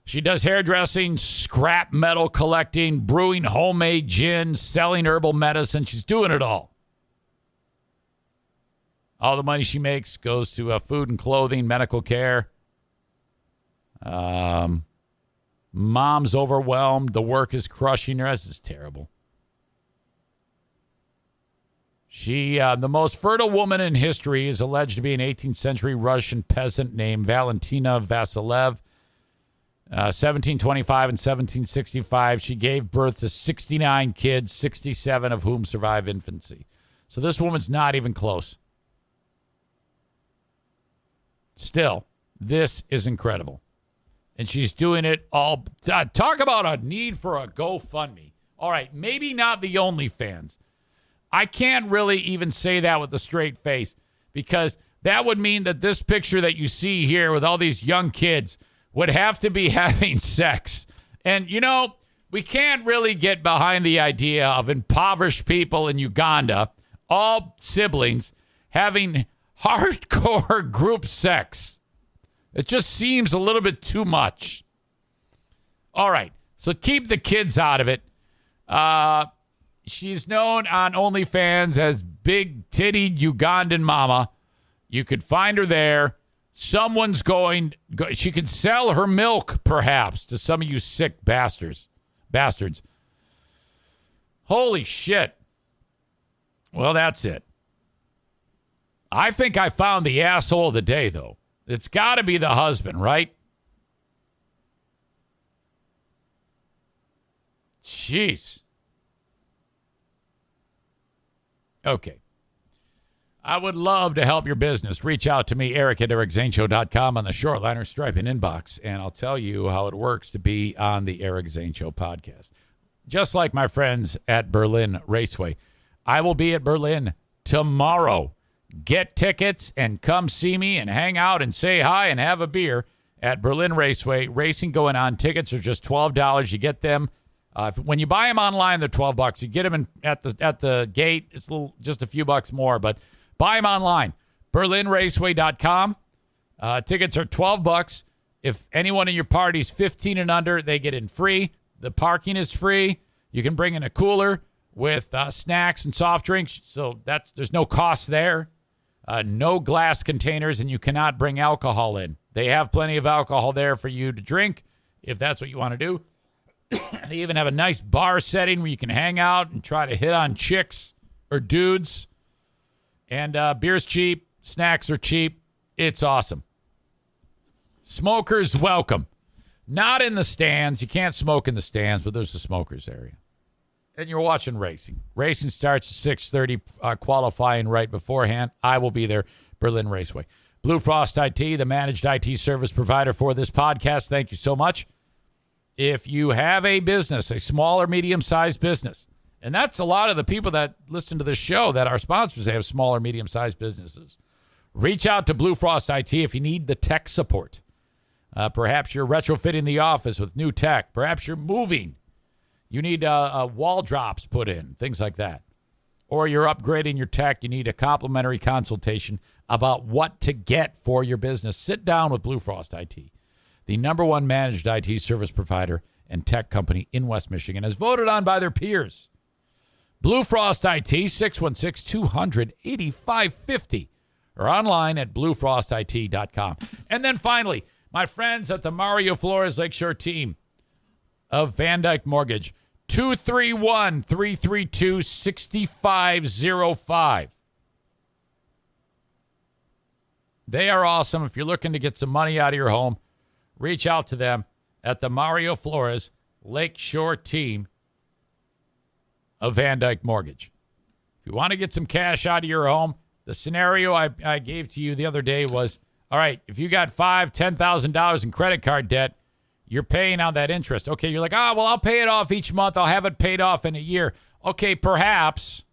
She does hairdressing, scrap metal collecting, brewing homemade gin, selling herbal medicine. She's doing it all. All the money she makes goes to food and clothing, medical care. Mom's overwhelmed. The work is crushing her. This is terrible. She, the most fertile woman in history, is alleged to be an 18th century Russian peasant named Valentina Vasilev. 1725 and 1765, she gave birth to 69 kids, 67 of whom survived infancy. So this woman's not even close. Still, this is incredible. And she's doing it all. Talk about a need for a GoFundMe. All right, maybe not the OnlyFans. I can't really even say that with a straight face because that would mean that this picture that you see here with all these young kids would have to be having sex. And, you know, we can't really get behind the idea of impoverished people in Uganda, all siblings, having hardcore group sex. It just seems a little bit too much. All right, so keep the kids out of it. She's known on OnlyFans as Big Titty Ugandan Mama. You could find her there. Someone's she could sell her milk, perhaps, to some of you sick bastards. Holy shit. Well, that's it. I think I found the asshole of the day, though. It's got to be the husband, right? Jeez. Okay. I would love to help your business. Reach out to me, Eric at ericzaneshow.com on the Shortliner Striping inbox, and I'll tell you how it works to be on the Eric Zane Show podcast. Just like my friends at Berlin Raceway. I will be at Berlin tomorrow. Get tickets and come see me and hang out and say hi and have a beer at Berlin Raceway. Racing going on. Tickets are just $12. You get them. When you buy them online, they're $12. You get them at the gate. It's just a few bucks more, but buy them online. BerlinRaceway.com. Tickets are $12. If anyone in your party's 15 and under, they get in free. The parking is free. You can bring in a cooler with snacks and soft drinks, so there's no cost there. No glass containers, and you cannot bring alcohol in. They have plenty of alcohol there for you to drink if that's what you want to do. They even have a nice bar setting where you can hang out and try to hit on chicks or dudes. And beer's cheap. Snacks are cheap. It's awesome. Smokers welcome. Not in the stands. You can't smoke in the stands, but there's a smokers area. And you're watching racing. Racing starts at 6:30, qualifying right beforehand. I will be there, Berlin Raceway. Blue Frost IT, the managed IT service provider for this podcast. Thank you so much. If you have a business, a small or medium-sized business, and that's a lot of the people that listen to this show that are sponsors, they have small or medium-sized businesses. Reach out to Blue Frost IT if you need the tech support. Perhaps you're retrofitting the office with new tech. Perhaps you're moving. You need wall drops put in, things like that. Or you're upgrading your tech. You need a complimentary consultation about what to get for your business. Sit down with Blue Frost IT, the number one managed IT service provider and tech company in West Michigan, as voted on by their peers. Blue Frost IT, 616-200-8550, or online at bluefrostit.com. And then finally, my friends at the Mario Flores Lakeshore team of Van Dyke Mortgage, 231-332-6505. They are awesome. If you're looking to get some money out of your home, reach out to them at the Mario Flores Lakeshore team of Van Dyke Mortgage. If you want to get some cash out of your home, the scenario I gave to you the other day was, all right, if you got $5,000, $10,000 in credit card debt, you're paying on that interest. Okay, you're like, I'll pay it off each month. I'll have it paid off in a year. Okay, perhaps,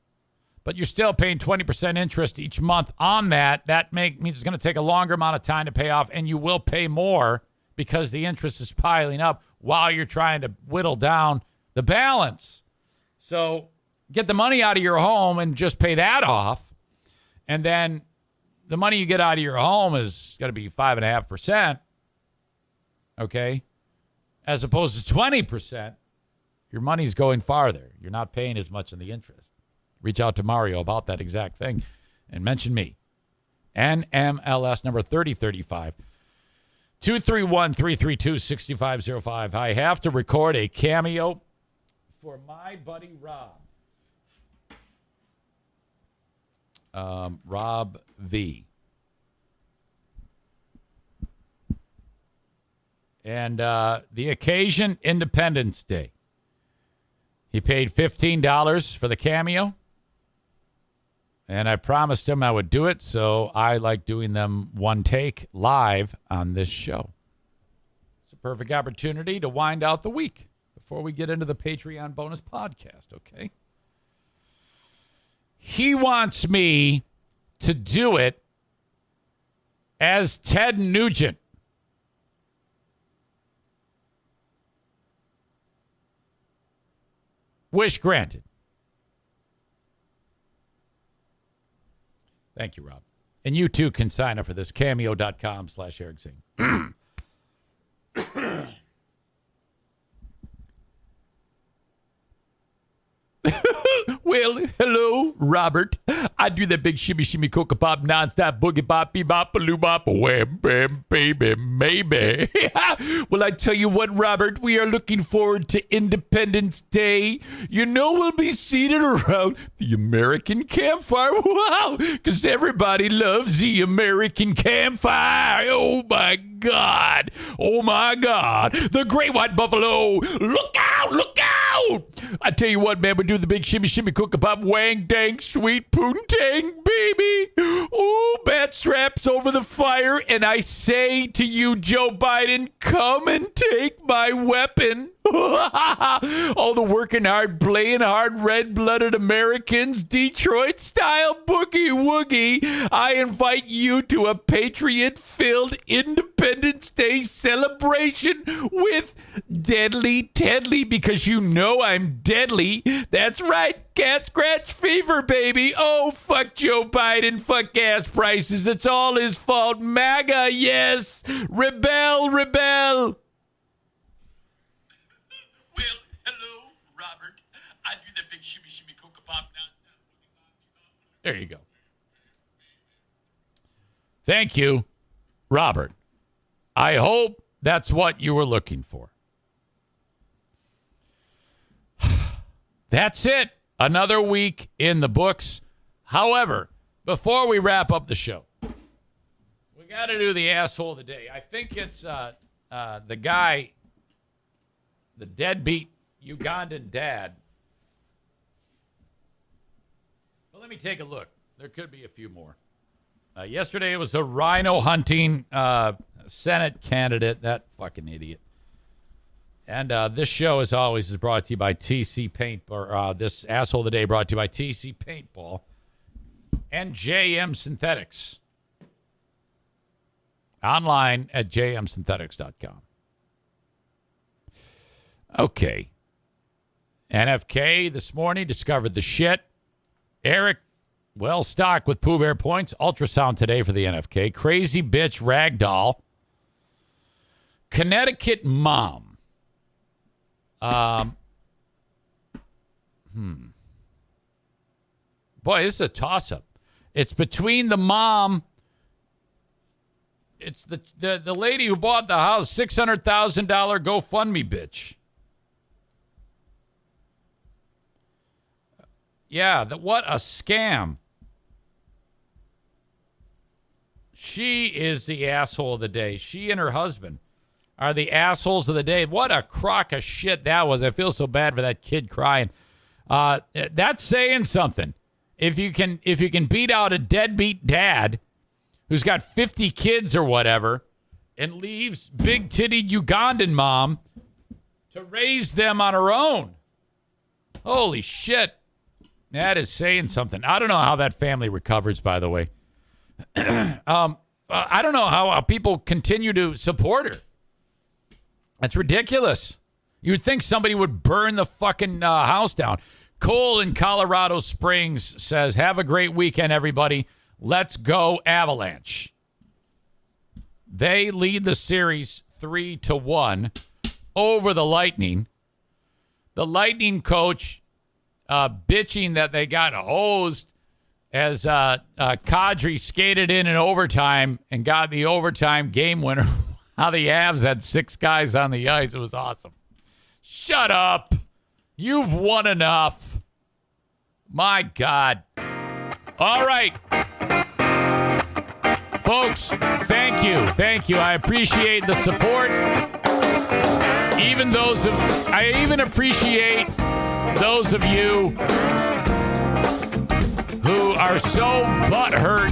but you're still paying 20% interest each month on that. That means it's going to take a longer amount of time to pay off, and you will pay more because the interest is piling up while you're trying to whittle down the balance. So get the money out of your home and just pay that off, and then the money you get out of your home is going to be 5.5%, okay, as opposed to 20%. Your money's going farther. You're not paying as much in the interest. Reach out to Mario about that exact thing and mention me. NMLS number 3035. 231-332-6505. I have to record a cameo for my buddy Rob. Rob V. And the occasion, Independence Day. He paid $15 for the cameo. And I promised him I would do it, so I like doing them one take live on this show. It's a perfect opportunity to wind out the week before we get into the Patreon bonus podcast, okay? He wants me to do it as Ted Nugent. Wish granted. Thank you, Rob. And you too can sign up for this, cameo.com/Eric Zane. Well, hello, Robert. I do that big shimmy, shimmy, coca pop, nonstop boogie bop, bebop, baloo bop, wham, bam, baby, maybe. Well, I tell you what, Robert, we are looking forward to Independence Day. You know, we'll be seated around the American campfire. Wow, because everybody loves the American campfire. Oh, my God. Oh, my God. The great white buffalo. Look out, look out. I tell you what, man, we do the big shimmy, shimmy, cook pop, wang, dang, sweet poontang, baby. Ooh, bat straps over the fire. And I say to you, Joe Biden, come and take my weapon. All the working hard, playing hard, red-blooded Americans, Detroit-style boogie-woogie. I invite you to a patriot-filled Independence Day celebration with Deadly Tedley, because you know I'm deadly. That's right, cat scratch fever, baby. Oh, fuck Joe Biden, fuck gas prices. It's all his fault. MAGA, yes. Rebel, rebel. Well, hello, Robert. I do that big shimmy, shimmy, coca pop. There you go. Thank you, Robert. I hope that's what you were looking for. That's it. Another week in the books. However, before we wrap up the show, we got to do the asshole of the day. I think it's the guy, the deadbeat Ugandan dad. Well, let me take a look. There could be a few more. Yesterday it was a rhino hunting Senate candidate. That fucking idiot. And this show, as always, is brought to you by TC Paintball. This asshole of the day brought to you by TC Paintball and JM Synthetics. Online at jmsynthetics.com. Okay. NFK this morning discovered the shit. Eric, well stocked with Pooh Bear Points. Ultrasound today for the NFK. Crazy bitch ragdoll. Connecticut mom. Boy, this is a toss-up. It's between the mom. It's the lady who bought the house, $600,000 GoFundMe bitch. Yeah, what a scam. She is the asshole of the day. She and her husband are the assholes of the day. What a crock of shit that was. I feel so bad for that kid crying. That's saying something. If you can beat out a deadbeat dad who's got 50 kids or whatever and leaves big-titted Ugandan mom to raise them on her own. Holy shit. That is saying something. I don't know how that family recovers, by the way. I don't know how people continue to support her. That's ridiculous. You'd think somebody would burn the fucking house down. Cole in Colorado Springs says, have a great weekend, everybody. Let's go Avalanche. They lead the series 3-1 over the Lightning. The Lightning coach bitching that they got hosed as Kadri skated in overtime and got the overtime game winner. How the Avs had 6 guys on the ice. It was awesome. Shut up. You've won enough. My God. All right. Folks, thank you. Thank you. I appreciate the support. I even appreciate those of you who are so butthurt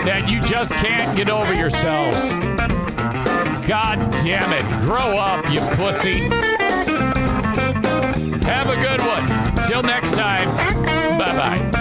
that you just can't get over yourselves. God damn it. Grow up, you pussy. Have a good one. Till next time. Bye-bye.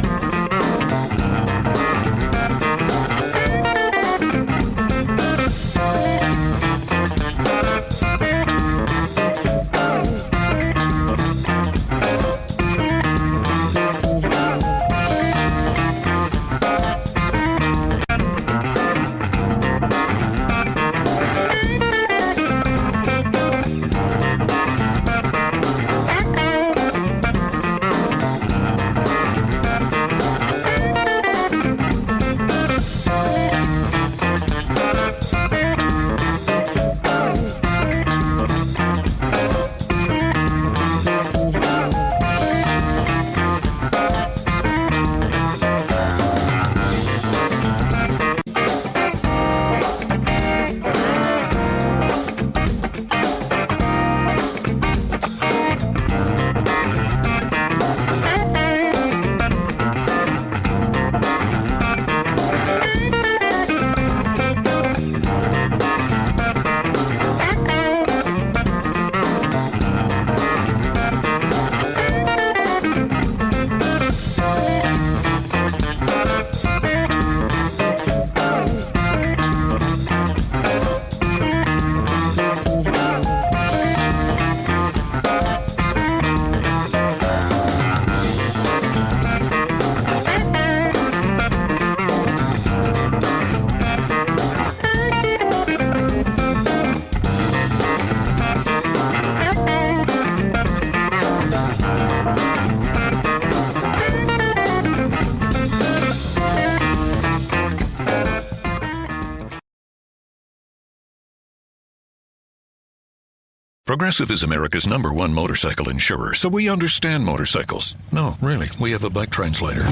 Progressive is America's #1 motorcycle insurer, so we understand motorcycles. No, really, we have a bike translator.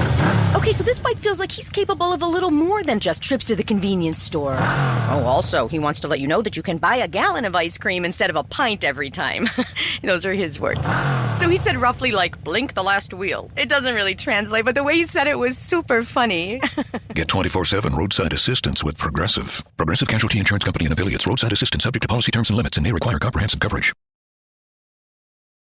Okay, so this bike feels like he's capable of a little more than just trips to the convenience store. Oh, also, he wants to let you know that you can buy a gallon of ice cream instead of a pint every time. Those are his words. So he said roughly like, blink the last wheel. It doesn't really translate, but the way he said it was super funny. Get 24/7 roadside assistance with Progressive. Progressive Casualty Insurance Company and affiliates. Roadside assistance subject to policy terms and limits and may require comprehensive coverage.